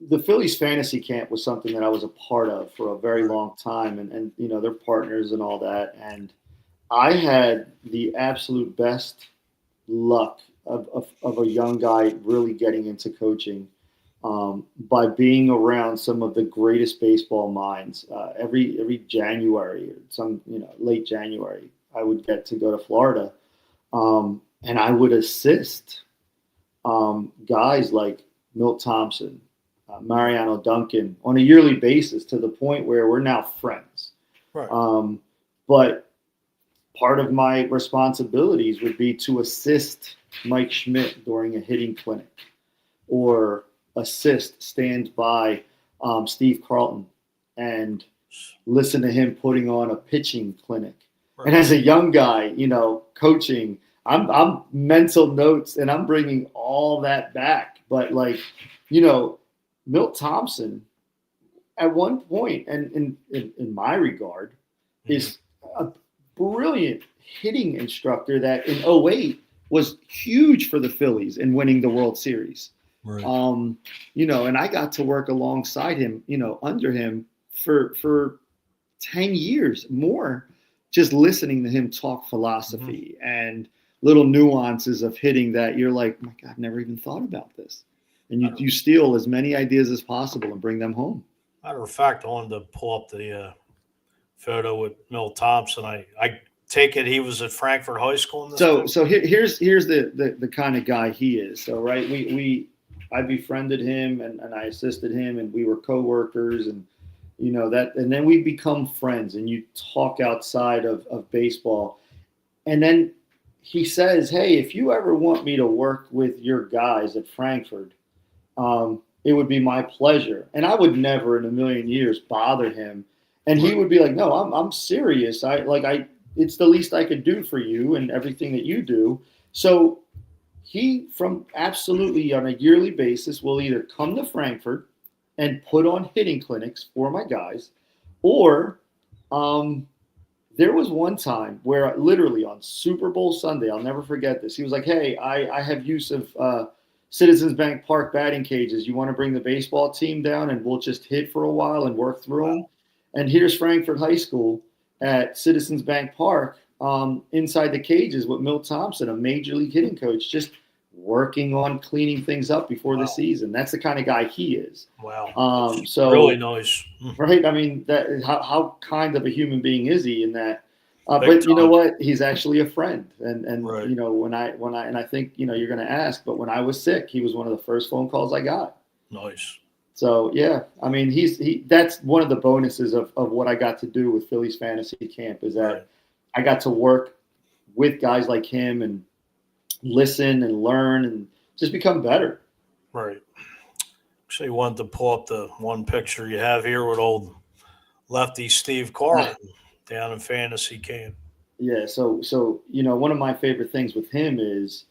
the Phillies fantasy camp was something that I was a part of for a very long time, and they're partners and all that. And I had the absolute best luck of a young guy really getting into coaching by being around some of the greatest baseball minds. Every January, late January, I would get to go to Florida, and I would assist guys like Milt Thompson, Mariano Duncan on a yearly basis to the point where we're now friends. Right. But part of my responsibilities would be to assist Mike Schmidt during a hitting clinic, or stand by Steve Carlton and listen to him putting on a pitching clinic. Right. And as a young guy, coaching, I'm mental notes and I'm bringing all that back. But Milt Thompson, at one point, and in my regard, is a brilliant hitting instructor that in 2008 was huge for the Phillies in winning the World Series. Right. And I got to work alongside him, under him for 10 years more, just listening to him talk philosophy and little nuances of hitting that you're like, my God, I've never even thought about this. And you steal as many ideas as possible and bring them home. Matter of fact, I wanted to pull up the photo with Milt Thompson. I take it he was at Frankford High School. So here's the kind of guy he is. So I befriended him and I assisted him, and we were co-workers, and and then we become friends, and you talk outside of baseball. And then he says, hey, if you ever want me to work with your guys at Frankford, it would be my pleasure. And I would never in a million years bother him. And he would be like, no, I'm serious. It's the least I could do for you and everything that you do. So he, from absolutely on a yearly basis, will either come to Frankfurt and put on hitting clinics for my guys, or there was one time where literally on Super Bowl Sunday, I'll never forget this. He was like, hey, I have use of Citizens Bank Park batting cages. You want to bring the baseball team down and we'll just hit for a while and work through them? And here's Frankford High School at Citizens Bank Park inside the cages with Milt Thompson, a major league hitting coach, just working on cleaning things up before the season. That's the kind of guy he is. Wow. So really nice. Right. I mean, how kind of a human being is he in that? But you know what? He's actually a friend. And when I think, you're going to ask, but when I was sick, he was one of the first phone calls I got. Nice. So, yeah, I mean, that's one of the bonuses of what I got to do with Phillies Fantasy Camp, is that I got to work with guys like him and listen and learn and just become better. Right. Actually, wanted to pull up the one picture you have here with old lefty Steve Carlton down in fantasy camp. Yeah. So one of my favorite things with him is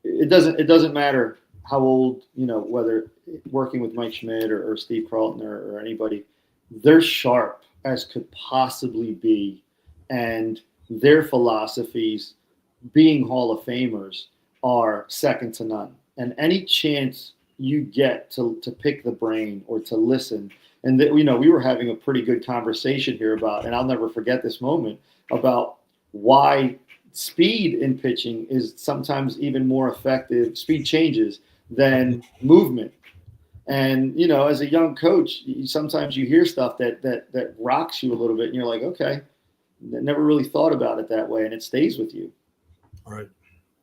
it doesn't matter how old, whether working with Mike Schmidt or Steve Carlton or anybody, they're sharp as could possibly be, and their philosophies, being Hall of Famers, are second to none. And any chance you get to pick the brain or to listen, And that, we were having a pretty good conversation here about, and I'll never forget this moment, about why speed in pitching is sometimes even more effective, speed changes, than movement. And, as a young coach, sometimes you hear stuff that rocks you a little bit, and you're like, okay, never really thought about it that way, and it stays with you. Right.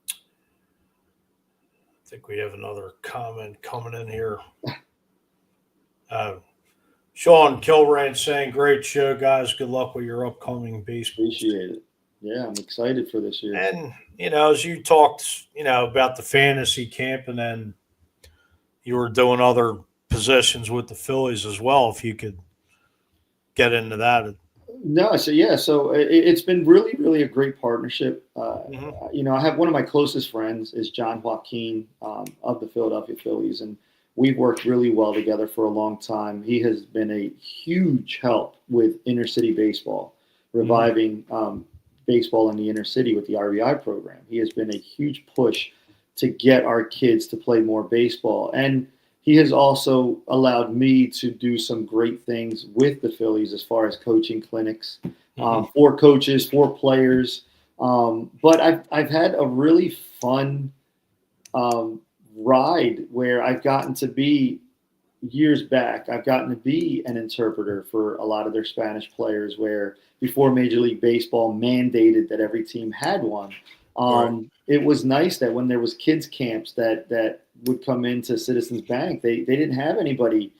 I think we have another comment coming in here. Sean Kilrain saying, great show, guys. Good luck with your upcoming baseball. Appreciate it. Yeah, I'm excited for this year. And, as you talked, about the fantasy camp, and then you were doing other positions with the Phillies as well, if you could get into that. No, so it's been really, really a great partnership. I have one of my closest friends is John Joaquin of the Philadelphia Phillies, and we've worked really well together for a long time. He has been a huge help with inner city baseball, reviving baseball in the inner city with the RBI program. He has been a huge push to get our kids to play more baseball, and he has also allowed me to do some great things with the Phillies as far as coaching clinics for coaches, for players. But I've had a really fun ride where I've gotten to be, years back, I've gotten to be an interpreter for a lot of their Spanish players, where before Major League Baseball mandated that every team had one. It was nice that when there was kids camps that would come into Citizens Bank, they didn't have anybody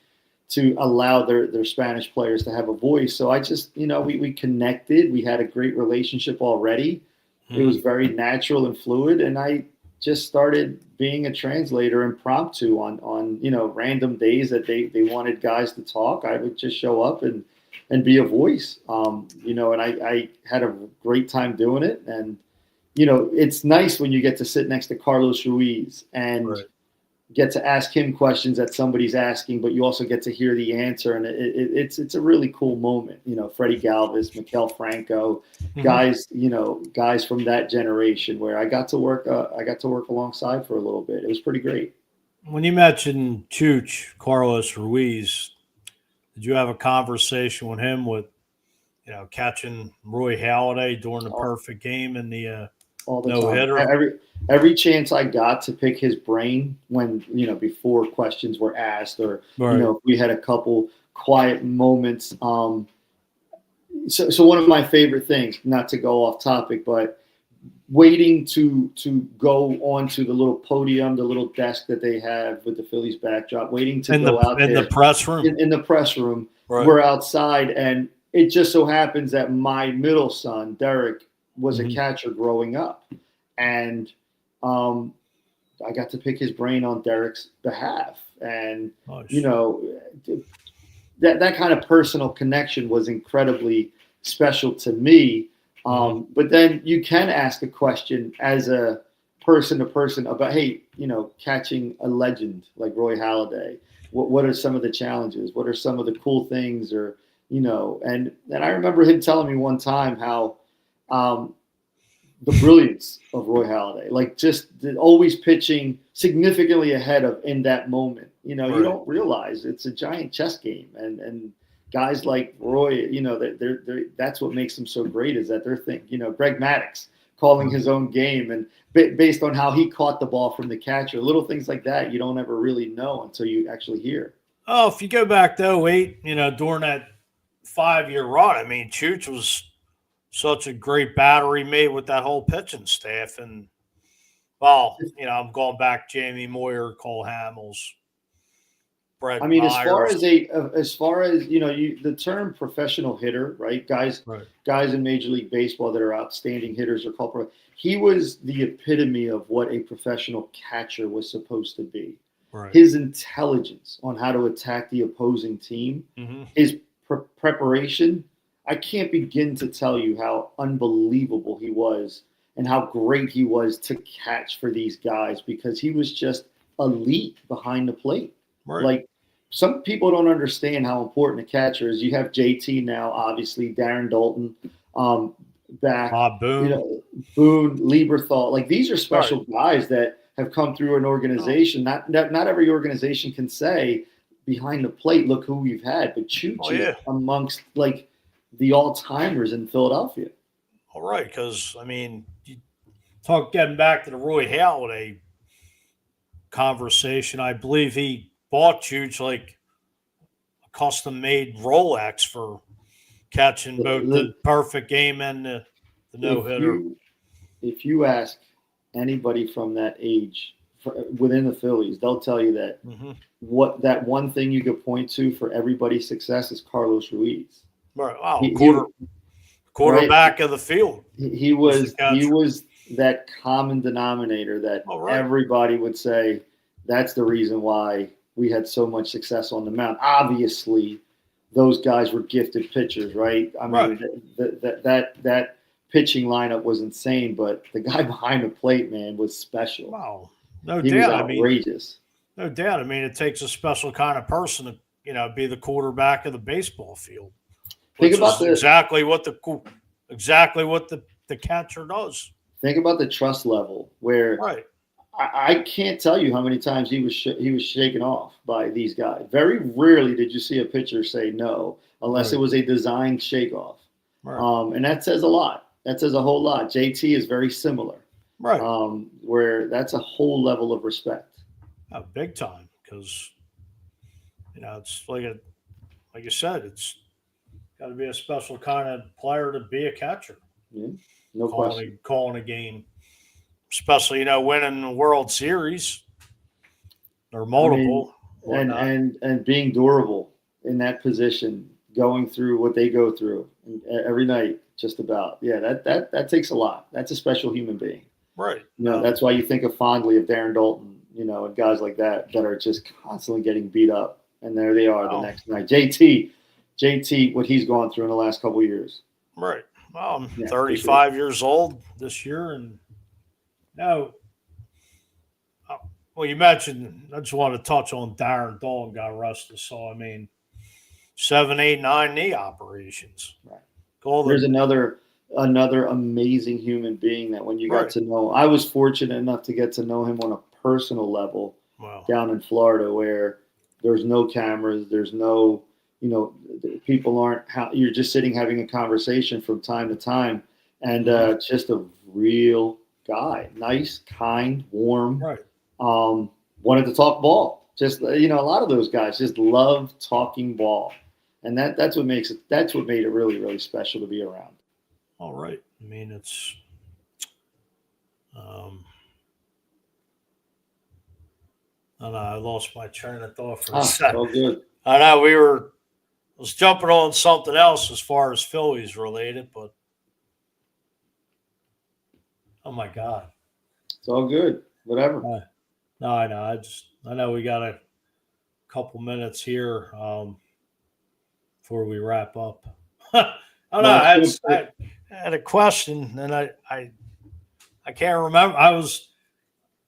to allow their Spanish players to have a voice. So I just, we connected. We had a great relationship already. It was very natural and fluid. And I just started being a translator impromptu on random days that they wanted guys to talk. I would just show up and be a voice, and I had a great time doing it. And it's nice when you get to sit next to Carlos Ruiz and get to ask him questions that somebody's asking, but you also get to hear the answer. And it's a really cool moment. Freddie Galvis, Maikel Franco, guys from that generation where I got to work alongside for a little bit. It was pretty great. When you mentioned Chooch, Carlos Ruiz, did you have a conversation with him with, catching Roy Halladay during the perfect game in the all the no-hitter? Every chance I got to pick his brain when, before questions were asked, or, if we had a couple quiet moments. So one of my favorite things, not to go off topic, but waiting to go onto the little podium, the little desk that they have with the Phillies backdrop, waiting to go out there. In the press room? In the press room. We're outside, and it just so happens that my middle son, Derek, was a catcher growing up. And I got to pick his brain on Derek's behalf. And, that kind of personal connection was incredibly special to me. But then you can ask a question as a person to person about, hey, catching a legend like Roy Halladay. What are some of the challenges? What are some of the cool things? Or, and I remember him telling me one time how the brilliance of Roy Halladay, like just always pitching significantly ahead of in that moment. You don't realize it's a giant chess game, and guys like Roy, they're that's what makes them so great, is that they're Greg Maddux calling his own game, and based on how he caught the ball from the catcher, little things like that you don't ever really know until you actually hear. Oh, if you go back to 2008, during that 5-year run, I mean, Chooch was such a great battery mate with that whole pitching staff. And, well, I'm going back Jamie Moyer, Cole Hamels, Brett Myers. as far as the term professional hitter, right? Guys in Major League Baseball that are outstanding hitters are called. He was the epitome of what a professional catcher was supposed to be. Right. His intelligence on how to attack the opposing team, his preparation. I can't begin to tell you how unbelievable he was and how great he was to catch for these guys, because he was just elite behind the plate. Right. Like, some people don't understand how important a catcher is. You have JT now, obviously, Darren Daulton, back, Bob Boone, Boone, Lieberthal. Like, these are special guys that have come through an organization. Not every organization can say behind the plate, look who we've had. But Chooch is amongst like the all-timers in Philadelphia. All right, because, I mean, you talk getting back to the Roy Halladay conversation, I believe he bought Chooch like a custom-made Rolex for catching both the perfect game and the no-hitter. If you ask anybody from that age within the Phillies, they'll tell you that what that one thing you could point to for everybody's success is Carlos Ruiz. Right. Wow. Quarterback of the field. He was that common denominator that everybody would say that's the reason why we had so much success on the mound. Obviously, those guys were gifted pitchers, right? I mean, that pitching lineup was insane, but the guy behind the plate, man, was special. Wow, no he doubt. Was outrageous. No doubt. I mean, it takes a special kind of person to, be the quarterback of the baseball field. Think about exactly what the catcher does. Think about the trust level where I can't tell you how many times he was shaken off by these guys. Very rarely did you see a pitcher say no, unless it was a designed shakeoff. Right. And that says a lot. That says a whole lot. JT is very similar. Right. Where that's a whole level of respect. Oh, big time. Because, it's like you said, it's got to be a special kind of player to be a catcher. Yeah, no question. Calling a game, especially winning the World Series or multiple, and being durable in that position, going through what they go through every night, just about. Yeah, that takes a lot. That's a special human being. Right. That's why you think fondly of Darren Daulton, and guys like that are just constantly getting beat up, and there they are the next night. JT, what he's gone through in the last couple of years. Right. Well, I'm 35 years old this year, and well, you mentioned. I just want to touch on Darren Daulton got arrested. So I mean, 7, 8, 9 knee operations. Right. There's another amazing human being that when you got to know, I was fortunate enough to get to know him on a personal level down in Florida, where there's no cameras, there's no. People aren't. You're just sitting having a conversation from time to time, and just a real guy, nice, kind, warm. Right. Wanted to talk ball. Just a lot of those guys just love talking ball, and that's what makes it. That's what made it really, really special to be around. All right. I mean, it's. I lost my train of thought for a second. Oh, good. I know I was jumping on something else as far as Phillies related, but oh my God. It's all good. Whatever. No, I know. I know we got a couple minutes here before we wrap up. I don't know. I had a question, and I can't remember.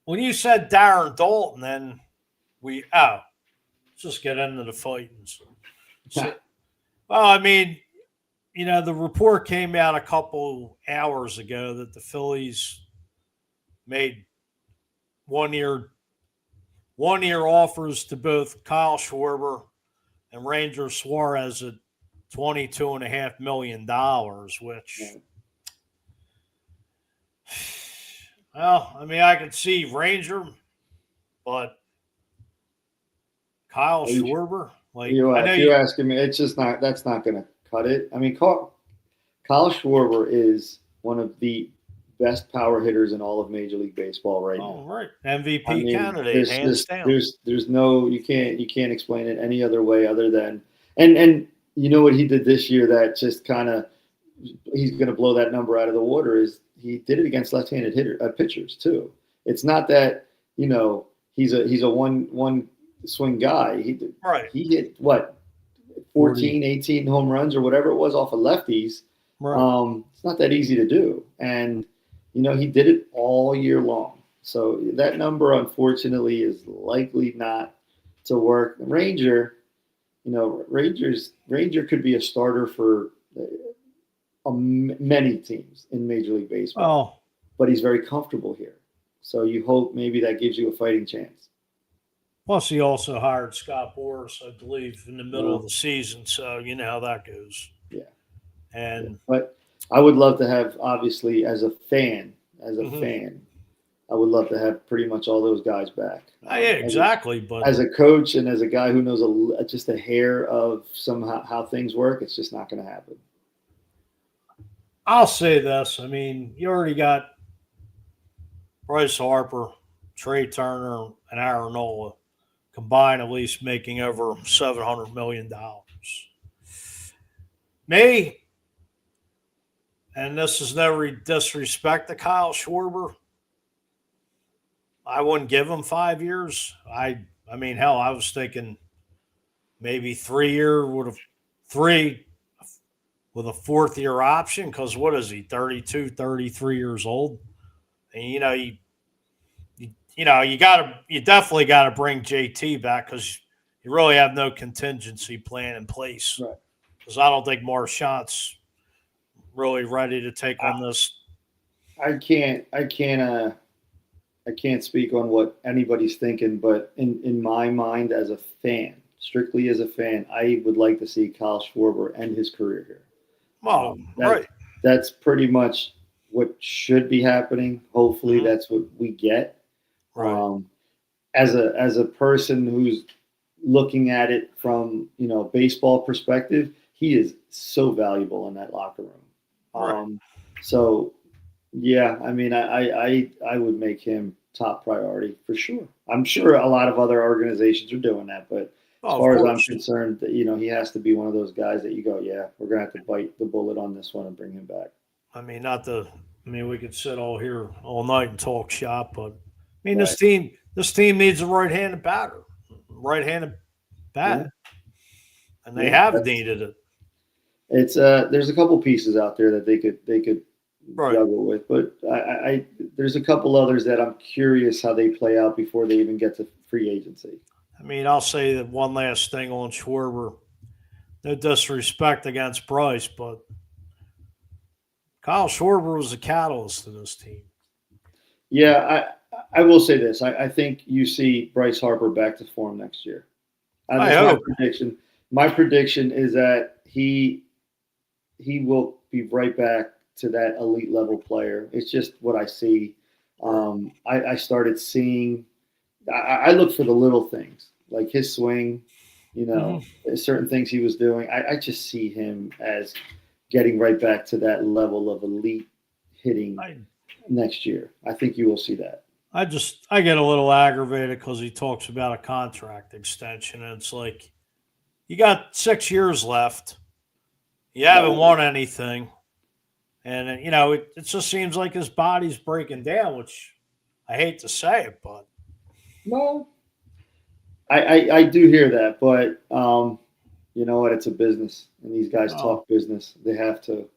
When you said Darren Daulton, then let's just get into the fightings. So, well, I mean, the report came out a couple hours ago that the Phillies made one-year offers to both Kyle Schwarber and Ranger Suarez at $22.5 million, which, well, I mean, I could see Ranger, but Kyle Schwarber. Like, if you're asking me, it's just not. That's not going to cut it. I mean, Kyle Schwarber is one of the best power hitters in all of Major League Baseball right now. Oh, right, MVP candidate, hands down. There's no you can't explain it any other way other than and you know what he did this year that just kind of he's going to blow that number out of the water is he did it against left-handed pitchers too. It's not that he's a one swing guy. He hit what 14, 18 home runs or whatever it was off of lefties. Right. It's not that easy to do, and he did it all year long. So that number, unfortunately, is likely not to work. Ranger could be a starter for many teams in Major League Baseball. But he's very comfortable here. So you hope maybe that gives you a fighting chance. Plus, he also hired Scott Boras, I believe, in the middle of Well, the season. So you know how that goes. yeah, yeah. And But I would love to have, obviously, as a mhm. fan, I would love to have pretty much all those guys back. Yeah, exactly. But As a coach and as a guy who knows just a hair of somehow how things work, it's just not going to happen. I'll say this. I mean, you already got Bryce Harper, Trey Turner, and Aaron Nola combined at least making over $700 million. Me, and this is no disrespect to Kyle Schwarber, I wouldn't give him 5 years. I mean, hell, I was thinking maybe 3 year would have three with a fourth year option because what is he, 32, 33 years old? And you definitely gotta bring JT back because you really have no contingency plan in place. Right. Because I don't think Marchand's really ready to take on this. I can't speak on what anybody's thinking, but in my mind, as a fan, strictly as a fan, I would like to see Kyle Schwarber end his career here. Well, That right. that's pretty much what should be happening. Hopefully, Mhm. that's what we get. Right. As a person who's looking at it from baseball perspective, he is so valuable in that locker room. Right. So yeah, I mean, I would make him top priority for sure. I'm sure a lot of other organizations are doing that, but as Oh, of far as I'm course. concerned, he has to be one of those guys that you go, yeah, we're gonna have to bite the bullet on this one and bring him back. I mean, not the. I mean, we could sit all here all night and talk shop, but I mean, Right. this team needs a right-handed batter, right-handed Yeah. bat, and they Yeah. have needed it. It's there's a couple pieces out there that they could Right. juggle with, but I there's a couple others that I'm curious how they play out before they even get to free agency. I mean, I'll say that one last thing on Schwarber. No disrespect against Bryce, but Kyle Schwarber was a catalyst to this team. Yeah, I will say this. I think you see Bryce Harper back to form next year. I That's my hope. prediction. My prediction is that he will be right back to that elite level player. It's just what I see. I started seeing. I look for the little things like his swing. Mhm. Certain things he was doing. I just see him as getting right back to that level of elite hitting I next year. I think you will see that. I get a little aggravated because he talks about a contract extension, and it's like you got 6 years left. You haven't Right. won anything, and it just seems like his body's breaking down. Which I hate to say it, but No, I do hear that, but you know what? It's a business, and these guys oh, talk business. They have to.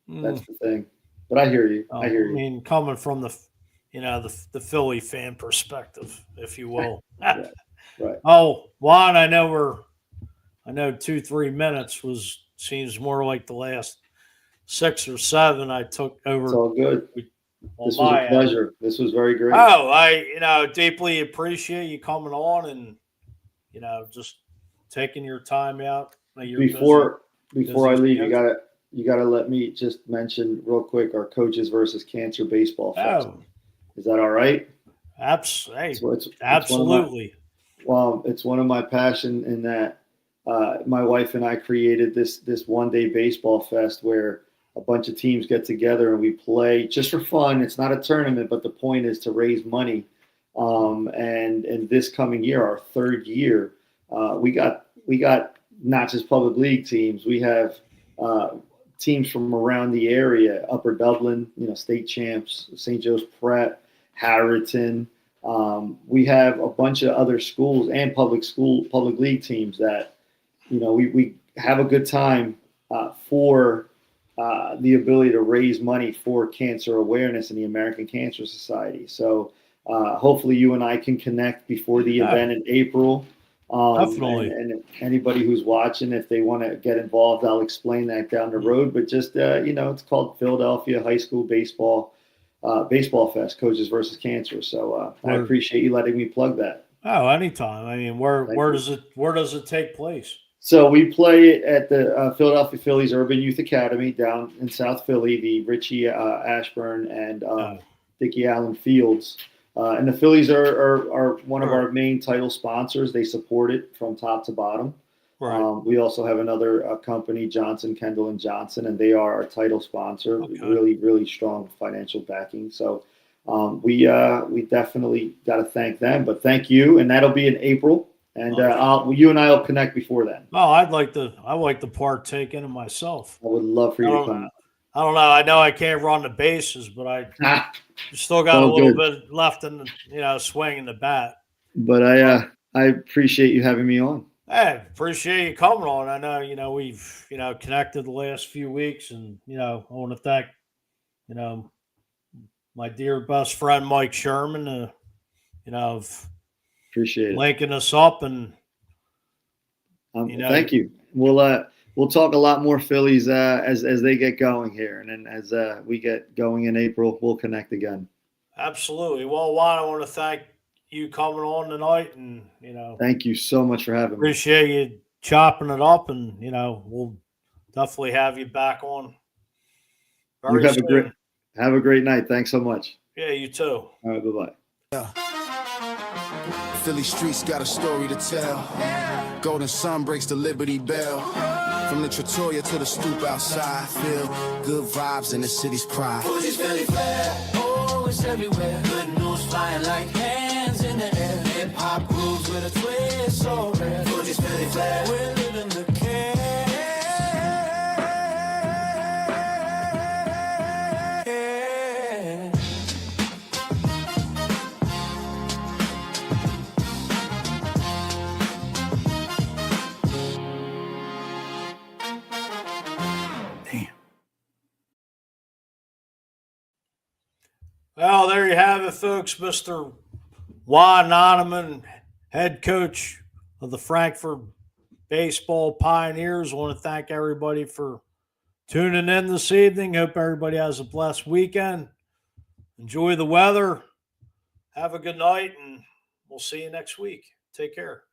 That's mm, the thing. But I hear you. I oh, hear I you. mean, coming from the Philly fan perspective, if you will. Right. Right. Oh, Juan, I know 2-3 minutes was seems more like the last 6 or 7 I took It's over all good. on This was a my end. pleasure. This was very great. Oh, I deeply appreciate you coming on and just taking your time out. I know you're Before busy I leave, schedule. you gotta let me just mention real quick our Coaches versus Cancer Baseball Fest. Oh, Is that all right? hey, It's one of my absolutely. it's one of my passion in that my wife and I created this 1 day baseball fest where a bunch of teams get together and we play just for fun. It's not a tournament, but the point is to raise money. And this coming year, our third year, we got not just public league teams. We have teams from around the area, Upper Dublin, state champs, St. Joe's Prep, Harriton. We have a bunch of other schools and public league teams that we have a good time for the ability to raise money for cancer awareness in the American Cancer Society. So hopefully you and I can connect before the Yeah, event in April. definitely. And if anybody who's watching, if they want to get involved, I'll explain that down the road. But just it's called Philadelphia High School Baseball Fest, Coaches versus Cancer. So I Word. appreciate you letting me plug that. Oh, anytime. I mean, where does it take place? So we play at the Philadelphia Phillies Urban Youth Academy down in South Philly, the Richie Ashburn and Oh, Dickie Allen Fields. And the Phillies are one of Right. our main title sponsors. They support it from top to bottom. right. We also have another company, Johnson, Kendall and Johnson, and they are our title sponsor. Okay. Really, really strong financial backing. So we definitely got to thank them. But thank you, and that'll be in April. And you and I will connect before then. Oh, I'd like to partake in it myself. I would love for you to come. I don't know. I know I can't run the bases, but I still got a all little good. bit left in the swinging the bat. But I appreciate you having me on. Hey, appreciate you coming on. I know, we've connected the last few weeks, and I want to thank my dear best friend Mike Sherman, of Appreciate it. linking us up, and thank you. We'll talk a lot more Phillies as they get going here, and then as we get going in April, we'll connect again. Absolutely. Well, Juan, I want to thank you coming on tonight, and thank you so much for having me. Appreciate you chopping it up, and we'll definitely have you back on very soon. Have a great night. Thanks so much. Yeah, you too. All right, bye-bye. Yeah. Philly streets got a story to tell. Golden sun breaks the Liberty Bell. From the Trattoria to the stoop outside, feel good vibes in the city's pride. Fuji's Philly Flare, oh, it's everywhere. Good news flying like hands in the air. Hip hop grooves with a twist, so rare. Fuji's Philly Flare, we're living the care. Well, there you have it, folks. Mr. Juan Nammun, head coach of the Frankford Baseball Pioneers. I want to thank everybody for tuning in this evening. Hope everybody has a blessed weekend. Enjoy the weather. Have a good night, and we'll see you next week. Take care.